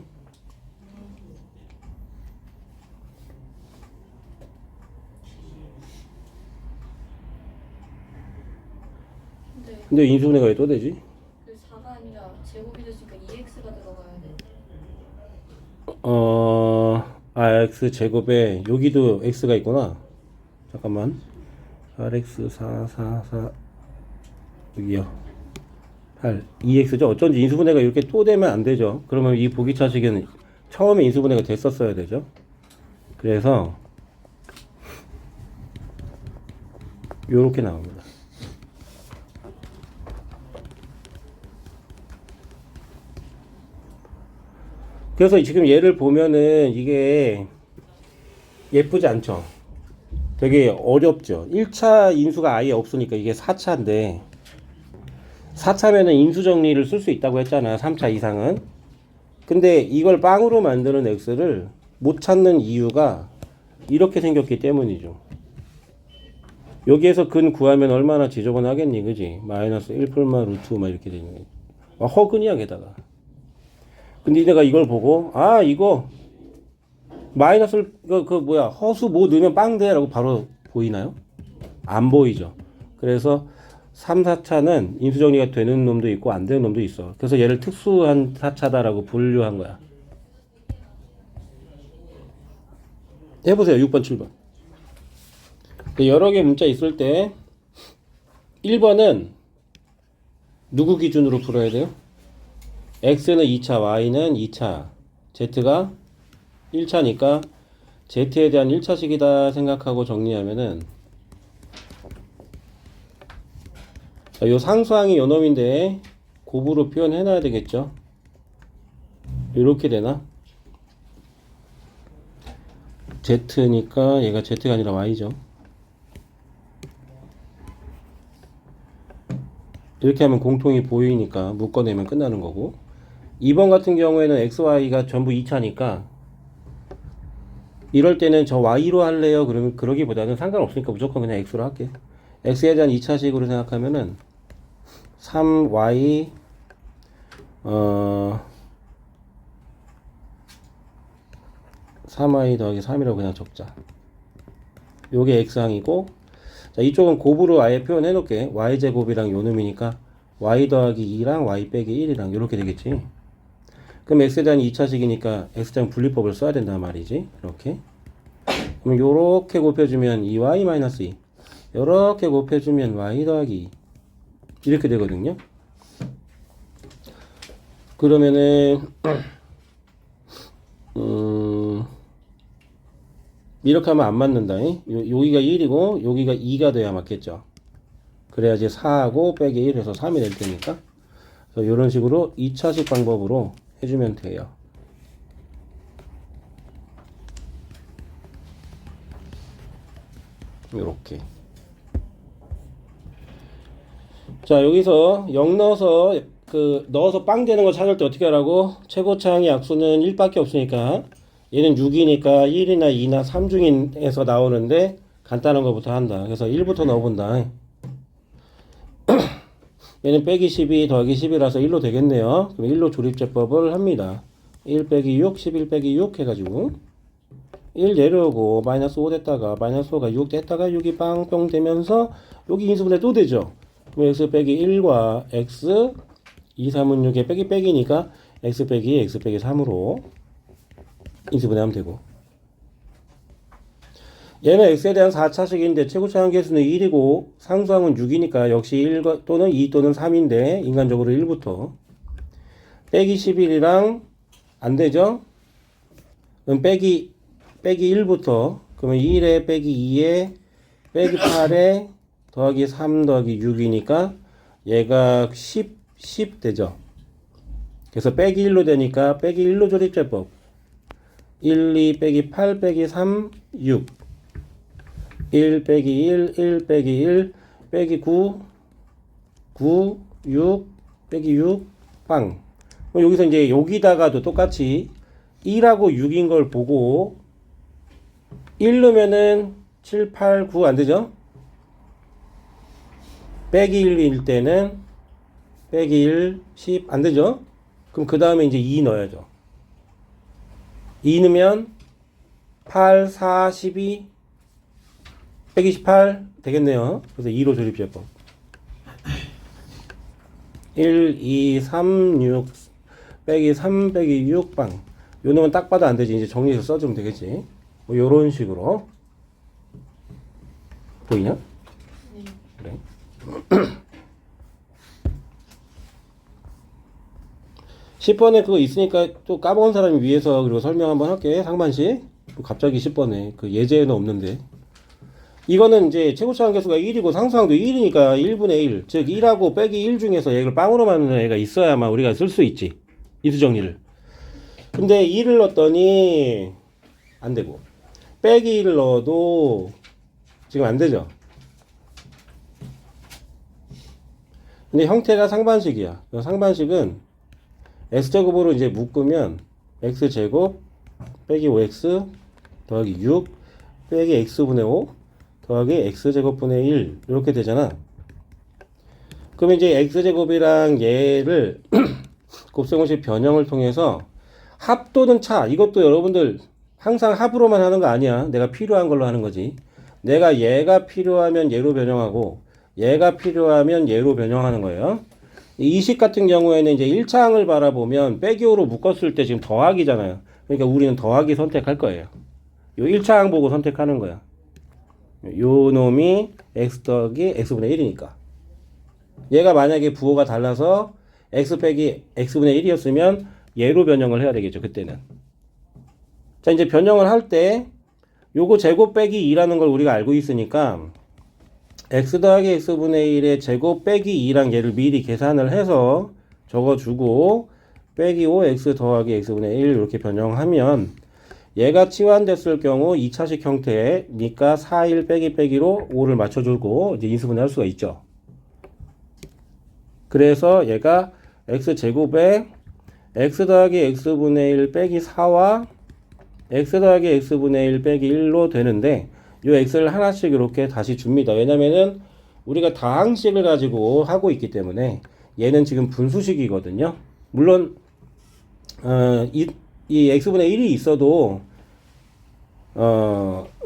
Speaker 1: 근데 인수분해가 왜 또 되지?
Speaker 2: 그 4가 아니라 제곱이 됐으니까 2x가 들어가야 돼.
Speaker 1: x 제곱에 여기도 x가 있구나. 잠깐만. 8x 4 여기요. 8 2x죠. 어쩐지 인수분해가 이렇게 또 되면 안 되죠. 그러면 이 보기차식은 처음에 인수분해가 됐었어야 되죠. 그래서 요렇게 나옵니다. 그래서 지금 얘를 보면은 이게 예쁘지 않죠? 되게 어렵죠? 1차 인수가 아예 없으니까 이게 4차인데 4차면은 인수 정리를 쓸 수 있다고 했잖아요. 3차 이상은. 근데 이걸 빵으로 만드는 x를 못 찾는 이유가 이렇게 생겼기 때문이죠. 여기에서 근 구하면 얼마나 지저분하겠니, 그지? 마이너스 1 풀마 루트 막 이렇게 되는 거. 허근이야, 게다가. 근데 내가 이걸 보고 이거 마이너스 허수 뭐 넣으면 빵돼 라고 바로 보이나요? 안 보이죠. 그래서 3, 4차는 인수정리가 되는 놈도 있고 안 되는 놈도 있어. 그래서 얘를 특수한 4차다라고 분류한 거야. 해보세요. 6번, 7번. 여러 개 문자 있을 때 1번은 누구 기준으로 풀어야 돼요? x는 2차, y는 2차, z가 1차니까 z에 대한 1차식이다 생각하고 정리하면은 요 상수항이 요 놈인데 곱으로 표현해 놔야 되겠죠. 이렇게 되나? z니까 얘가 z가 아니라 y죠. 이렇게 하면 공통이 보이니까 묶어내면 끝나는 거고, 2번 같은 경우에는 x, y가 전부 2차니까 이럴 때는 저 y로 할래요? 그러면 그러기보다는 상관없으니까 무조건 그냥 x로 할게. x에 대한 2차식으로 생각하면은 3y 3y 더하기 3이라고 그냥 적자. 요게 x항이고, 자, 이쪽은 곱으로 아예 표현해 놓을게. y제곱이랑 요 놈이니까 y 더하기 2랑 y 빼기 1이랑 요렇게 되겠지. 그럼 x에 대한 2차식이니까 x장 분리법을 써야 된단 말이지. 이렇게. 그럼 요렇게 곱해주면 2y 마이너스 2. 요렇게 곱해주면 y 더하기 2. 이렇게 되거든요. 그러면은 이렇게 하면 안 맞는다. 여기가 1이고 여기가 2가 돼야 맞겠죠. 그래야지 4하고 빼기 1 해서 3이 될 테니까. 그래서 이런 식으로 2차식 방법으로 해주면 돼요. 요렇게. 자, 여기서 0 넣어서 그 넣어서 빵 되는 거 찾을 때 어떻게 하라고? 최고차항의 약수는 1밖에 없으니까 얘는 6이니까 1이나 2나 3 중에서 나오는데 간단한 거부터 한다. 그래서 1부터 넣어본다. 얘는 빼기 12 더하기 10이라서 1로 되겠네요. 그럼 1로 조립제법을 합니다. 1 빼기 6, 11 빼기 6 해가지고 1 내려오고 마이너스 5 됐다가 마이너스 5가 6 됐다가 6이 빵뿅 되면서 여기 인수분해 또 되죠. 그럼 x 빼기 1과 x 2, 3은 6에 빼기 빼기니까 x 빼기 3으로 인수분해하면 되고 얘는 x에 대한 4차식인데 최고차항 계수는 1이고 상수항은 6이니까 역시 1 또는 2 또는 3인데 인간적으로 1부터 빼기 11이랑 안 되죠? 그럼 빼기 1부터 그러면 1에 빼기 2에 빼기 8에 더하기 3 더하기 6이니까 얘가 10 되죠. 그래서 빼기 1로 되니까 빼기 1로 조립제법 1, 2 빼기 8 빼기 3, 6 1 빼기 1 빼기 1 빼기 9 6 빼기 6 빵. 여기서 이제 여기다가도 똑같이 1하고 6인 걸 보고 1 넣으면은 7, 8, 9 안 되죠? 빼기 1일 때는 빼기 1, 10 안 되죠? 그럼 그 다음에 이제 2 넣어야죠. 2 넣으면 8, 4, 12 빼기 18 되겠네요. 그래서 2로 조립제법 1, 2, 3, 6 빼기 3 빼기 6 빵. 요 놈은 딱 봐도 안 되지. 이제 정리해서 써주면 되겠지. 뭐 요런 식으로 보이냐?
Speaker 2: 네.
Speaker 1: 그래. 10번에 그거 있으니까 또 까먹은 사람이 위해서 그리고 설명 한번 할게. 상반식. 갑자기 10번에 그 예제에는 없는데. 이거는 이제 최고차항 계수가 1이고 상수항도 1이니까 1분의 1. 즉 1하고 빼기 1 중에서 얘를 빵으로 만드는 애가 있어야만 우리가 쓸 수 있지. 이수 정리를. 근데 2를 넣었더니 안 되고 빼기 1을 넣어도 지금 안 되죠. 근데 형태가 상반식이야. 상반식은 x제곱으로 이제 묶으면 x제곱 빼기 5x 더하기 6 빼기 x분의 5 더하기 x제곱분의 1 이렇게 되잖아. 그러면 이제 x제곱이랑 얘를 곱셈공식 변형을 통해서 합 또는 차, 이것도 여러분들 항상 합으로만 하는 거 아니야. 내가 필요한 걸로 하는 거지. 내가 얘가 필요하면 얘로 변형하고 얘가 필요하면 얘로 변형하는 거예요. 이 식 같은 경우에는 이제 1차항을 바라보면 빼기 5로 묶었을 때 지금 더하기잖아요. 그러니까 우리는 더하기 선택할 거예요. 요 1차항 보고 선택하는 거야. 요 놈이 x 더하기 x분의 1이니까. 얘가 만약에 부호가 달라서 x 빼기 x분의 1이었으면 얘로 변형을 해야 되겠죠. 그때는. 자, 이제 변형을 할 때 요거 제곱 빼기 2라는 걸 우리가 알고 있으니까 x 더하기 x분의 1의 제곱 빼기 2랑 얘를 미리 계산을 해서 적어주고 빼기 5x 더하기 x분의 1 이렇게 변형하면 얘가 치환됐을 경우 2차식 형태니까 4, 1 빼기 빼기로 5를 맞춰주고 이제 인수분해 할 수가 있죠. 그래서 얘가 x제곱에 x 더하기 x분의 1 빼기 4와 x 더하기 x분의 1 빼기 1로 되는데 요 x를 하나씩 이렇게 다시 줍니다. 왜냐면은 우리가 다항식을 가지고 하고 있기 때문에 얘는 지금 분수식이거든요. 물론 이 x분의 1이 있어도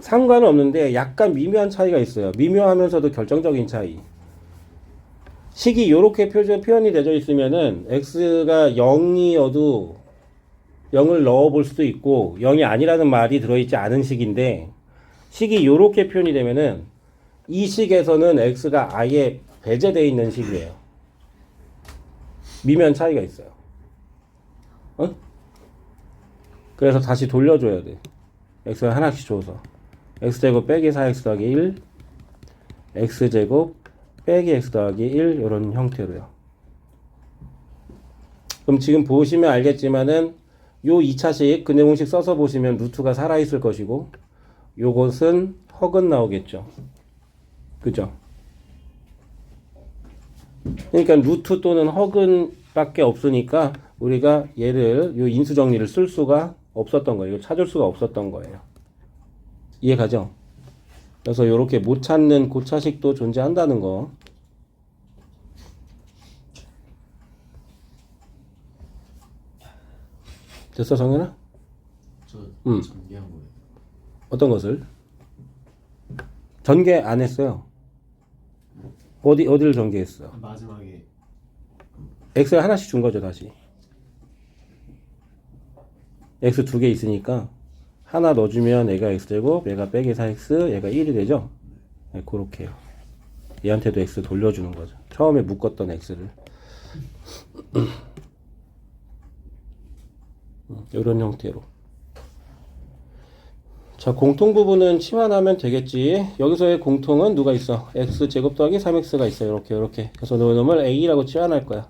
Speaker 1: 상관은 없는데 약간 미묘한 차이가 있어요. 미묘하면서도 결정적인 차이. 식이 이렇게 표현이 되어 있으면은 x가 0이어도 0을 넣어 볼 수도 있고 0이 아니라는 말이 들어있지 않은 식인데 식이 이렇게 표현이 되면은 이 식에서는 x가 아예 배제되어 있는 식이에요. 미묘한 차이가 있어요. 그래서 다시 돌려줘야 돼. x를 하나씩 줘서 x제곱 빼기 4x 더하기 1 x제곱 빼기 x 더하기 1 이런 형태로요. 그럼 지금 보시면 알겠지만은 요 2차식 근해공식 써서 보시면 루트가 살아있을 것이고 요것은 헉은 나오겠죠. 그죠? 그러니까 루트 또는 헉은 밖에 없으니까 우리가 얘를 요 인수 정리를 쓸 수가 없었던 거예요. 이거 찾을 수가 없었던 거예요. 이해가죠? 그래서 이렇게 못 찾는 고차식도 존재한다는 거. 됐어, 정현아?
Speaker 4: 저
Speaker 1: 음.
Speaker 4: 전개한 거예요.
Speaker 1: 어떤 것을? 전개 안 했어요. 어디를 전개했어?
Speaker 4: 마지막에
Speaker 1: x를 하나씩 준 거죠, 다시. x 두 개 있으니까 하나 넣어주면 얘가 x제곱, 얘가 빼기 4x, 얘가 1이 되죠? 네, 그렇게요. 얘한테도 x 돌려주는 거죠. 처음에 묶었던 x를. 이런 형태로. 자, 공통 부분은 치환하면 되겠지. 여기서의 공통은 누가 있어? x제곱 더하기 3x가 있어요. 이렇게. 그래서 놈을 a라고 치환할 거야.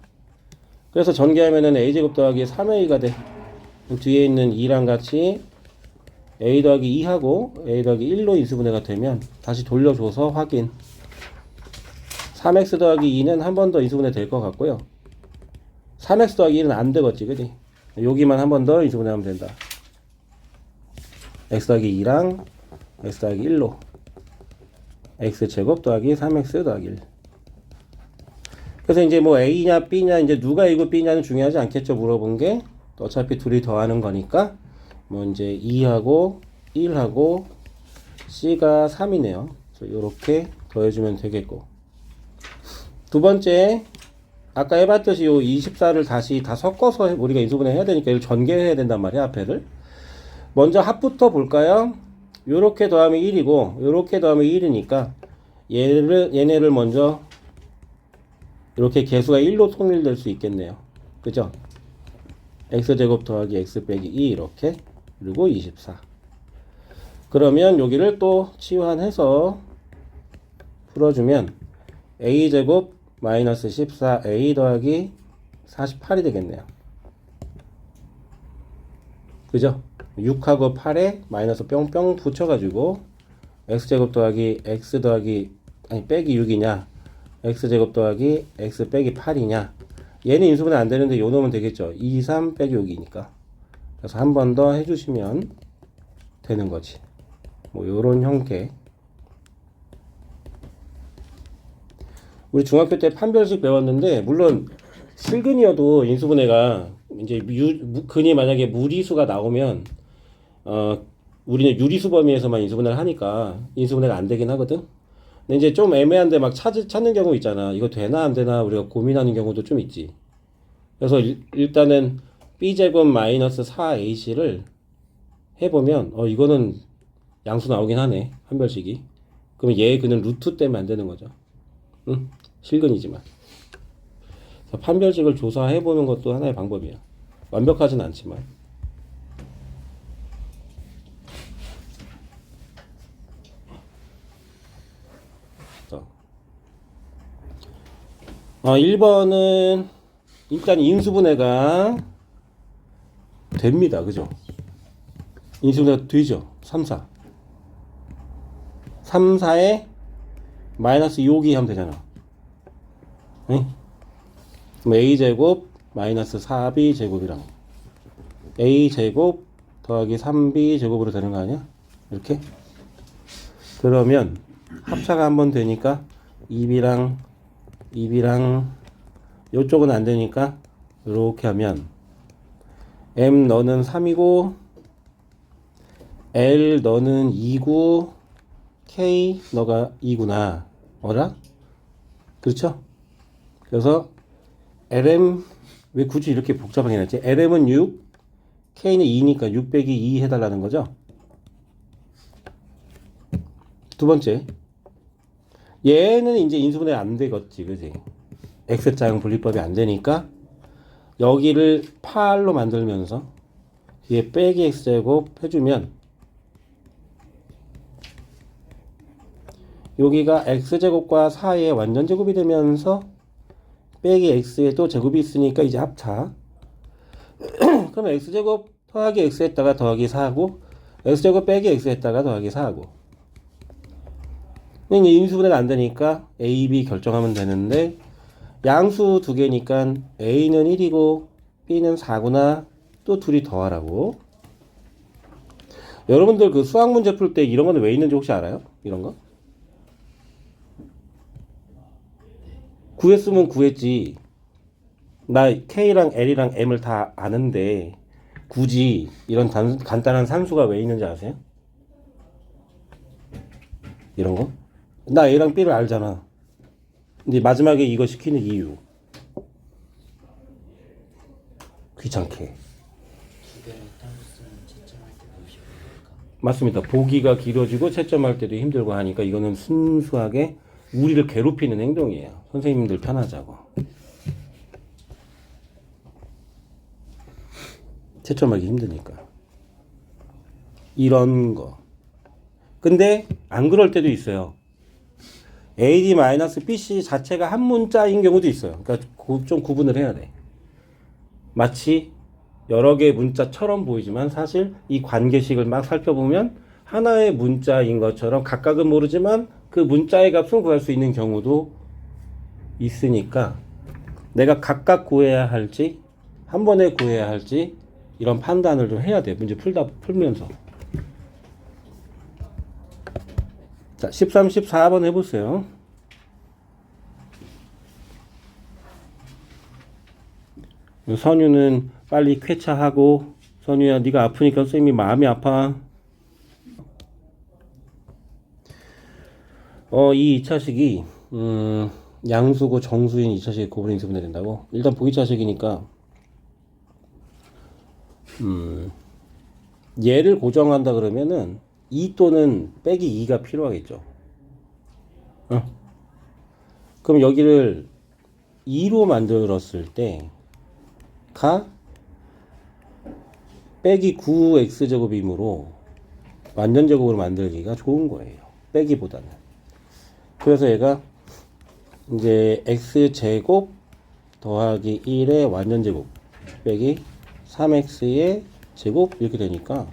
Speaker 1: 그래서 전개하면은 a제곱 더하기 3a가 돼. 뒤에 있는 2랑 같이 a 더하기 2하고 a 더하기 1로 인수분해가 되면 다시 돌려줘서 확인. 3x 더하기 2는 한 번 더 인수분해 될 것 같고요. 3x 더하기 1은 안 되겠지, 그지? 여기만 한 번 더 인수분해하면 된다. x 더하기 2랑 x 더하기 1로 x제곱 더하기 3x 더하기 1. 그래서 이제 뭐 a냐 b냐 이제 누가 이고 b냐는 중요하지 않겠죠. 물어본 게 어차피 둘이 더하는 거니까 뭐 이제 2하고 1하고 c가 3이네요. 그래서 이렇게 더해주면 되겠고, 두 번째 아까 해봤듯이 요 24를 다시 다 섞어서 우리가 인수분해 해야 되니까 이걸 전개해야 된단 말이야. 앞에를 먼저 합부터 볼까요? 요렇게 더하면 1이고 요렇게 더하면 1이니까 얘네를 먼저 이렇게 개수가 1로 통일될 수 있겠네요. 그죠? x제곱 더하기 x 빼기 2 이렇게, 그리고 24. 그러면 여기를 또 치환해서 풀어주면 a제곱 마이너스 14a 더하기 48이 되겠네요. 그죠? 6하고 8에 마이너스 뿅뿅 붙여가지고 x제곱 더하기 x 더하기 아니 빼기 6이냐 x제곱 더하기 x 빼기 8이냐, 얘는 인수분해 안 되는데 요 놈은 되겠죠. 2, 3 빼기 6이니까. 그래서 한 번 더 해주시면 되는 거지. 뭐 요런 형태. 우리 중학교 때 판별식 배웠는데 물론 실근이어도 인수분해가 이제 근이 만약에 무리수가 나오면 우리는 유리수 범위에서만 인수분해를 하니까 인수분해가 안 되긴 하거든. 근데 이제 좀 애매한데 막 찾는 경우 있잖아. 이거 되나 안 되나 우리가 고민하는 경우도 좀 있지. 그래서 일단은 b제곱 마이너스 4ac를 해보면 이거는 양수 나오긴 하네, 판별식이. 그러면 얘의 근은 루트 때문에 안 되는 거죠. 응? 실근이지만. 그래서 판별식을 조사해보는 것도 하나의 방법이야. 완벽하진 않지만. 자. 1번은 일단 인수분해가 됩니다. 그죠? 인수분해가 되죠? 3, 4. 3, 4에 마이너스 2오기 하면 되잖아. 응? 그럼 a제곱 마이너스 4b 제곱이랑 a제곱 더하기 3b 제곱으로 되는 거 아니야? 이렇게? 그러면 합차가 한번 되니까 2b랑 요쪽은 안 되니까 이렇게 하면 m 너는 3이고 l 너는 2고 k 너가 2구나. 어라? 그렇죠? 그래서 lm 왜 굳이 이렇게 복잡하게 해놨지? lm은 6, k는 2니까 6 빼기 2 해달라는 거죠. 두 번째, 얘는 이제 인수분해 안 되겠지, 그지? x자형 분리법이 안 되니까 여기를 8로 만들면서 뒤에 빼기 x제곱 해주면 여기가 x제곱과 4의 완전 제곱이 되면서 빼기 x에 또 제곱이 있으니까 이제 합차. 그러면 x제곱 더하기 x에다가 더하기 4하고 x제곱 빼기 x에다가 더하기 4하고, 근데 인수분해가 안 되니까 a, b 결정하면 되는데 양수 두 개니까 A는 1이고 B는 4구나. 또 둘이 더하라고. 여러분들 그 수학 문제 풀 때 이런 거는 왜 있는지 혹시 알아요? 이런 거? 구했으면 구했지. 나 K랑 L이랑 M을 다 아는데 굳이 이런 간단한 산수가 왜 있는지 아세요? 이런 거? 나 A랑 B를 알잖아. 근데 마지막에 이거 시키는 이유. 귀찮게.
Speaker 4: 두 개를 따로 쓰면 채점할 때 보시니까.
Speaker 1: 맞습니다. 보기가 길어지고 채점할 때도 힘들고 하니까 이거는 순수하게 우리를 괴롭히는 행동이에요. 선생님들 편하자고. 채점하기 힘드니까. 이런 거. 근데 안 그럴 때도 있어요. AD-BC 자체가 한 문자인 경우도 있어요. 그러니까 좀 구분을 해야 돼. 마치 여러 개의 문자처럼 보이지만 사실 이 관계식을 막 살펴보면 하나의 문자인 것처럼 각각은 모르지만 그 문자의 값을 구할 수 있는 경우도 있으니까 내가 각각 구해야 할지 한 번에 구해야 할지 이런 판단을 좀 해야 돼. 문제 풀면서. 자, 13, 14번 해보세요. 선유는 빨리 쾌차하고, 선유야 네가 아프니까 선생님이 마음이 아파. 이 2차식이 양수고 정수인 2차식이 고분의 인수분해 된다고? 일단 보기차식이니까 얘를 고정한다 그러면은 2 또는 빼기 2가 필요하겠죠. 그럼 여기를 2로 만들었을 때 가 빼기 9x제곱이므로 완전제곱으로 만들기가 좋은 거예요. 빼기보다는. 그래서 얘가 이제 x제곱 더하기 1의 완전제곱 빼기 3x의 제곱 이렇게 되니까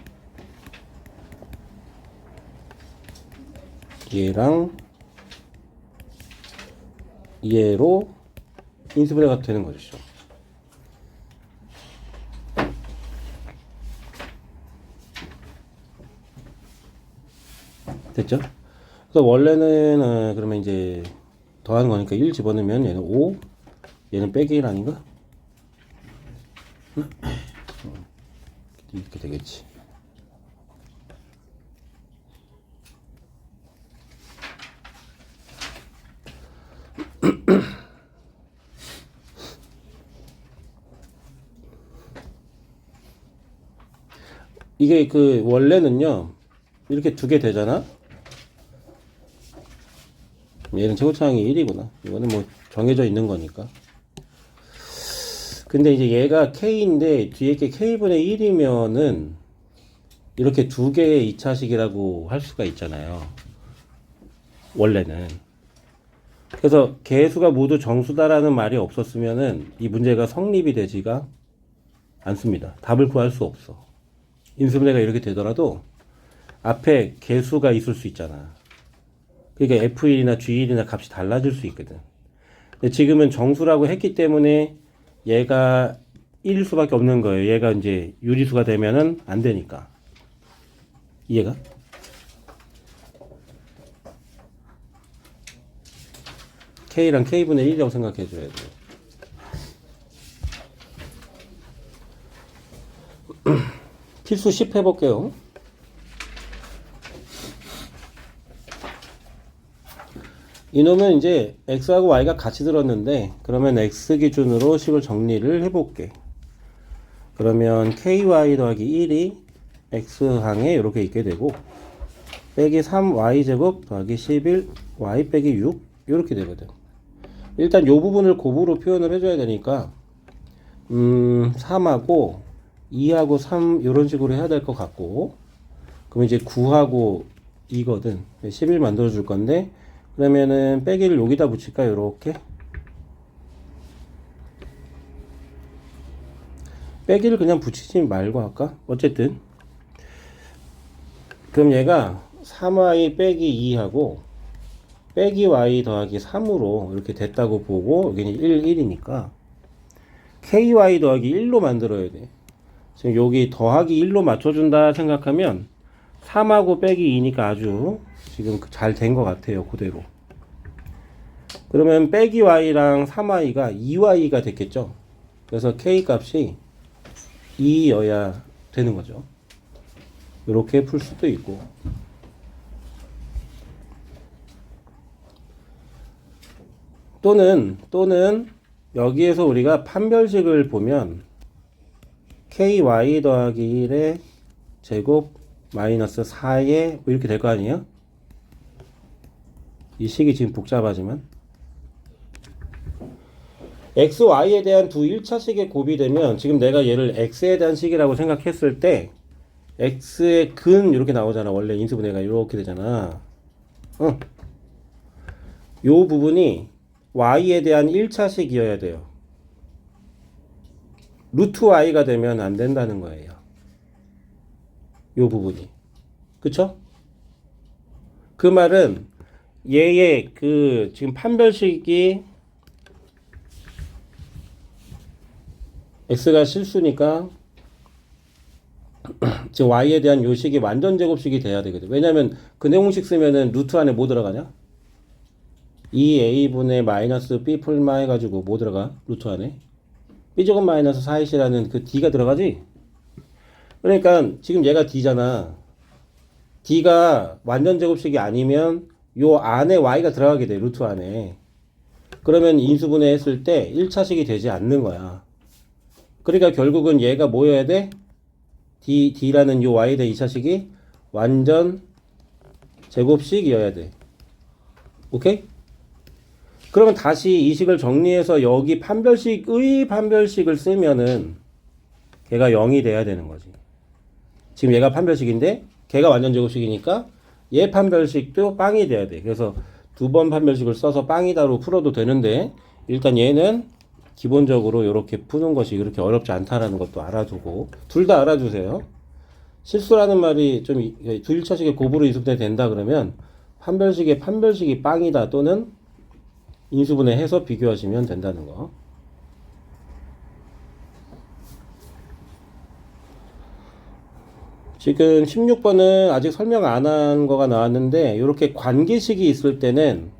Speaker 1: 얘랑 얘로 인수분해가 되는 거죠. 됐죠? 그래서 원래는 그러면 이제 더하는 거니까 1 집어넣으면 얘는 5, 얘는 빼기 1 아닌가? 응? 이렇게 되겠지. 이게 그 원래는요 이렇게 두 개 되잖아. 얘는 최고차항이 1이구나. 이거는 뭐 정해져 있는 거니까. 근데 이제 얘가 K인데 뒤에 게 K분의 1이면은 이렇게 두 개의 2차식이라고 할 수가 있잖아요. 원래는. 그래서 개수가 모두 정수다라는 말이 없었으면은 이 문제가 성립이 되지가 않습니다. 답을 구할 수 없어. 인수분해가 이렇게 되더라도 앞에 개수가 있을 수 있잖아. 그러니까 F1이나 G1이나 값이 달라질 수 있거든. 근데 지금은 정수라고 했기 때문에 얘가 1일 수밖에 없는 거예요. 얘가 이제 유리수가 되면은 안 되니까. 이해가? K랑 K분의 1이라고 생각해 줘야 돼. 필수 10 해볼게요. 이놈은 이제 x하고 y가 같이 들었는데 그러면 x 기준으로 식을 정리를 해볼게. 그러면 ky 더하기 1이 x항에 이렇게 있게 되고 빼기 3y제곱 더하기 11y 빼기 6 이렇게 되거든. 일단 이 부분을 곱으로 표현을 해줘야 되니까 3하고 2하고 3 이런 식으로 해야 될 것 같고, 그럼 이제 9하고 2거든. 11 만들어 줄 건데 그러면은 빼기를 여기다 붙일까요? 요렇게 빼기를 그냥 붙이지 말고 할까? 어쨌든 그럼 얘가 3y 빼기 2하고 빼기 y 더하기 3으로 이렇게 됐다고 보고 여기는 1, 1이니까 ky 더하기 1로 만들어야 돼. 지금 여기 더하기 1로 맞춰준다 생각하면 3하고 빼기 2니까 아주 지금 잘 된 것 같아요. 그대로. 그러면 빼기 y랑 3y가 2y가 됐겠죠. 그래서 k 값이 2여야 되는 거죠. 이렇게 풀 수도 있고. 또는 여기에서 우리가 판별식을 보면 ky 더하기 1의 제곱 마이너스 4에 이렇게 될 거 아니에요? 이 식이 지금 복잡하지만 x, y에 대한 두 1차식의 곱이 되면 지금 내가 얘를 x에 대한 식이라고 생각했을 때 x의 근 이렇게 나오잖아. 원래 인수분해가 이렇게 되잖아. 요 부분이 y에 대한 1차식이어야 돼요. 루트 y가 되면 안 된다는 거예요. 요 부분이. 그쵸? 그 말은 얘의 그 지금 판별식이 x가 실수니까 지금 y에 대한 요 식이 완전 제곱식이 돼야 되거든. 왜냐면 그 내공식 쓰면은 루트 안에 뭐 들어가냐? 2a분의 마이너스 b 풀마 해가지고 뭐 들어가? 루트 안에 b제곱 마이너스 4ac라는 그 d가 들어가지? 그러니까 지금 얘가 d잖아. d가 완전 제곱식이 아니면 요 안에 y가 들어가게 돼. 루트 안에. 그러면 인수분해 했을 때 1차식이 되지 않는 거야. 그러니까 결국은 얘가 뭐여야 돼? d라는 요 y에 대한 2차식이 완전 제곱식이어야 돼. 오케이? 그러면 다시 이 식을 정리해서 여기 판별식의 판별식을 쓰면은 걔가 0이 돼야 되는 거지. 지금 얘가 판별식인데 걔가 완전 제곱식이니까 얘 판별식도 빵이 돼야 돼. 그래서 두 번 판별식을 써서 빵이다로 풀어도 되는데 일단 얘는 기본적으로 이렇게 푸는 것이 그렇게 어렵지 않다라는 것도 알아두고 둘 다 알아두세요. 실수라는 말이 좀 두 1차식의 곱으로 인수분해 된다 그러면 판별식의 판별식이 빵이다 또는 인수분해 해서 비교하시면 된다는 거. 지금 16번은 아직 설명 안 한 거가 나왔는데 이렇게 관계식이 있을 때는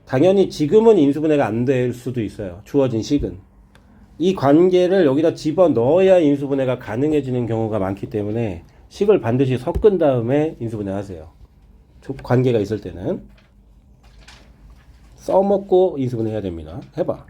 Speaker 1: 당연히 지금은 인수분해가 안 될 수도 있어요. 주어진 식은. 이 관계를 여기다 집어 넣어야 인수분해가 가능해지는 경우가 많기 때문에 식을 반드시 섞은 다음에 인수분해 하세요. 관계가 있을 때는. 써먹고 인수분해 해야 됩니다. 해봐.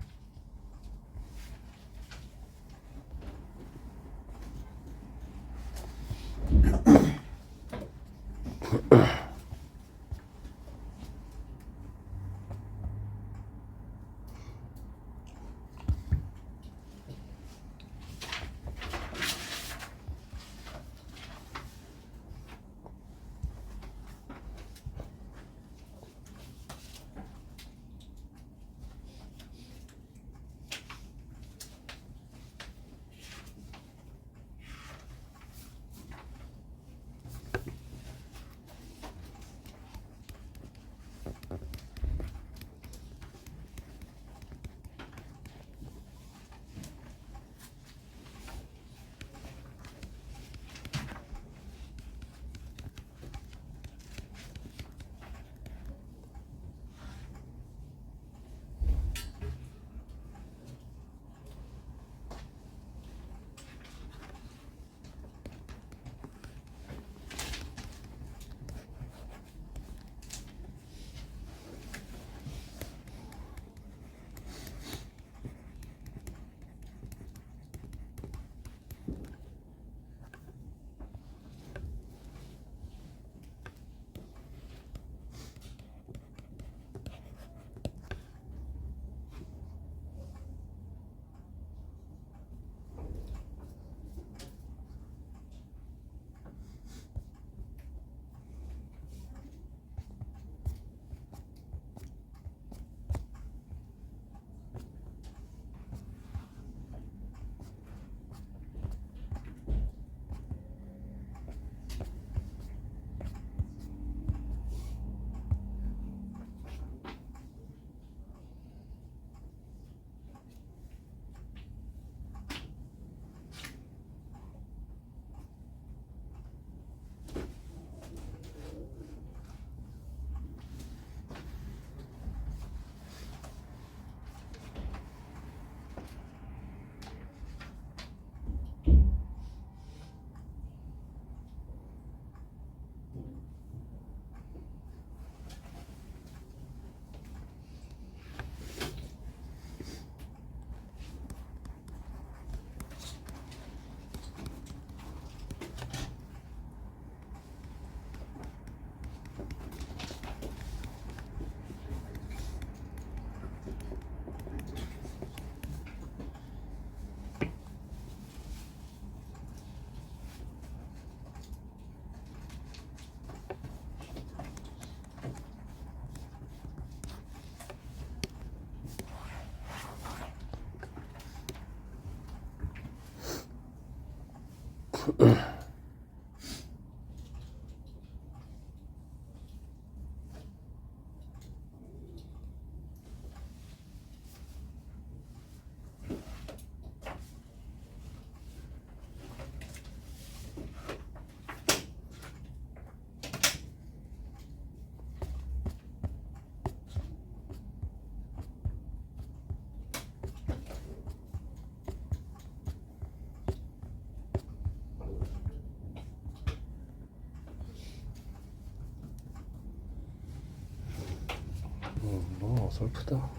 Speaker 1: 너무 어설프다.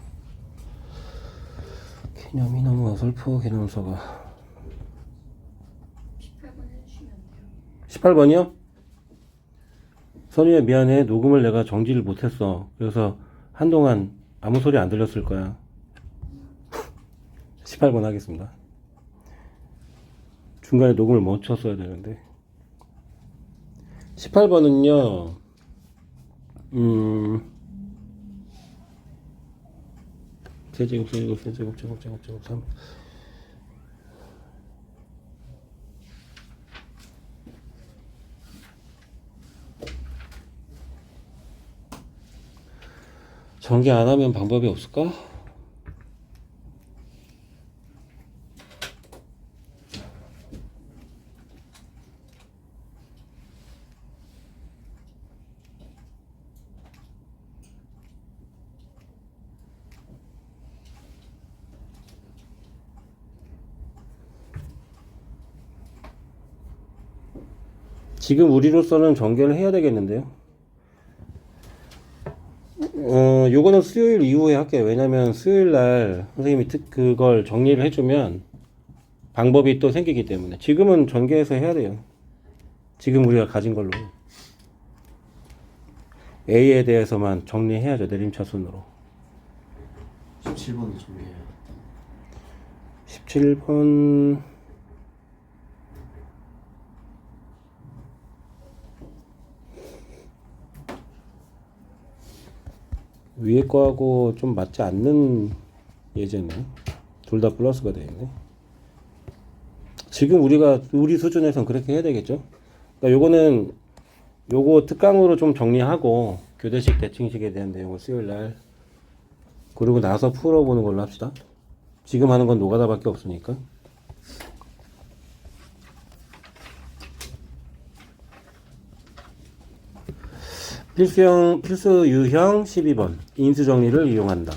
Speaker 1: 개념이 너무 어설프. 개념서가
Speaker 2: 18번 해주시면 안 돼요?
Speaker 1: 18번이요? 선우야 미안해. 녹음을 내가 정지를 못했어. 그래서 한동안 아무 소리 안 들렸을 거야. 18번 하겠습니다. 중간에 녹음을 멈췄어야 되는데 18번은요 세제곱 3 전개 안 하면 방법이 없을까? 지금 우리로서는 전개를 해야 되겠는데요. 요거는 수요일 이후에 할게요. 왜냐면 수요일 날 선생님이 그걸 정리를 해주면 방법이 또 생기기 때문에 지금은 전개해서 해야 돼요. 지금 우리가 가진 걸로 A에 대해서만 정리해야죠. 내림차순으로.
Speaker 3: 17번도 준비해요.
Speaker 1: 17번 위에 거하고 좀 맞지 않는 예제네. 둘 다 플러스가 되어 있네. 지금 우리 수준에선 그렇게 해야 되겠죠. 그러니까 요거는 요거 특강으로 좀 정리하고 교대식 대칭식에 대한 내용을 수요일 날 그리고 나서 풀어보는 걸로 합시다. 지금 하는 건 노가다밖에 없으니까. 필수 유형 12번 인수정리를 이용한다.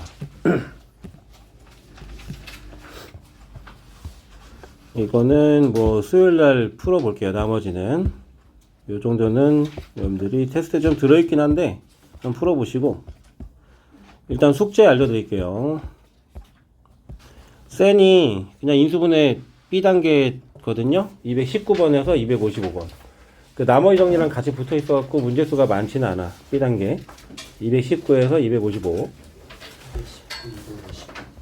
Speaker 1: 이거는 뭐 수요일날 풀어볼게요. 나머지는 요 정도는 여러분들이 테스트에 좀 들어있긴 한데 한번 풀어보시고 일단 숙제 알려드릴게요. 센이 그냥 인수분해 B단계거든요. 219번에서 255번. 그 나머지 정리랑 같이 붙어 있어갖고 문제수가 많지는 않아. B단계 219에서 255.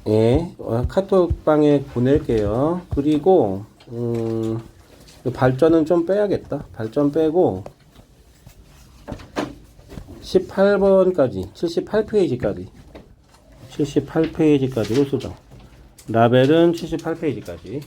Speaker 1: 예, 카톡방에 보낼게요. 그리고 발전은 좀 빼야겠다. 발전 빼고 18번까지 78페이지까지로 수정. 라벨은 78페이지까지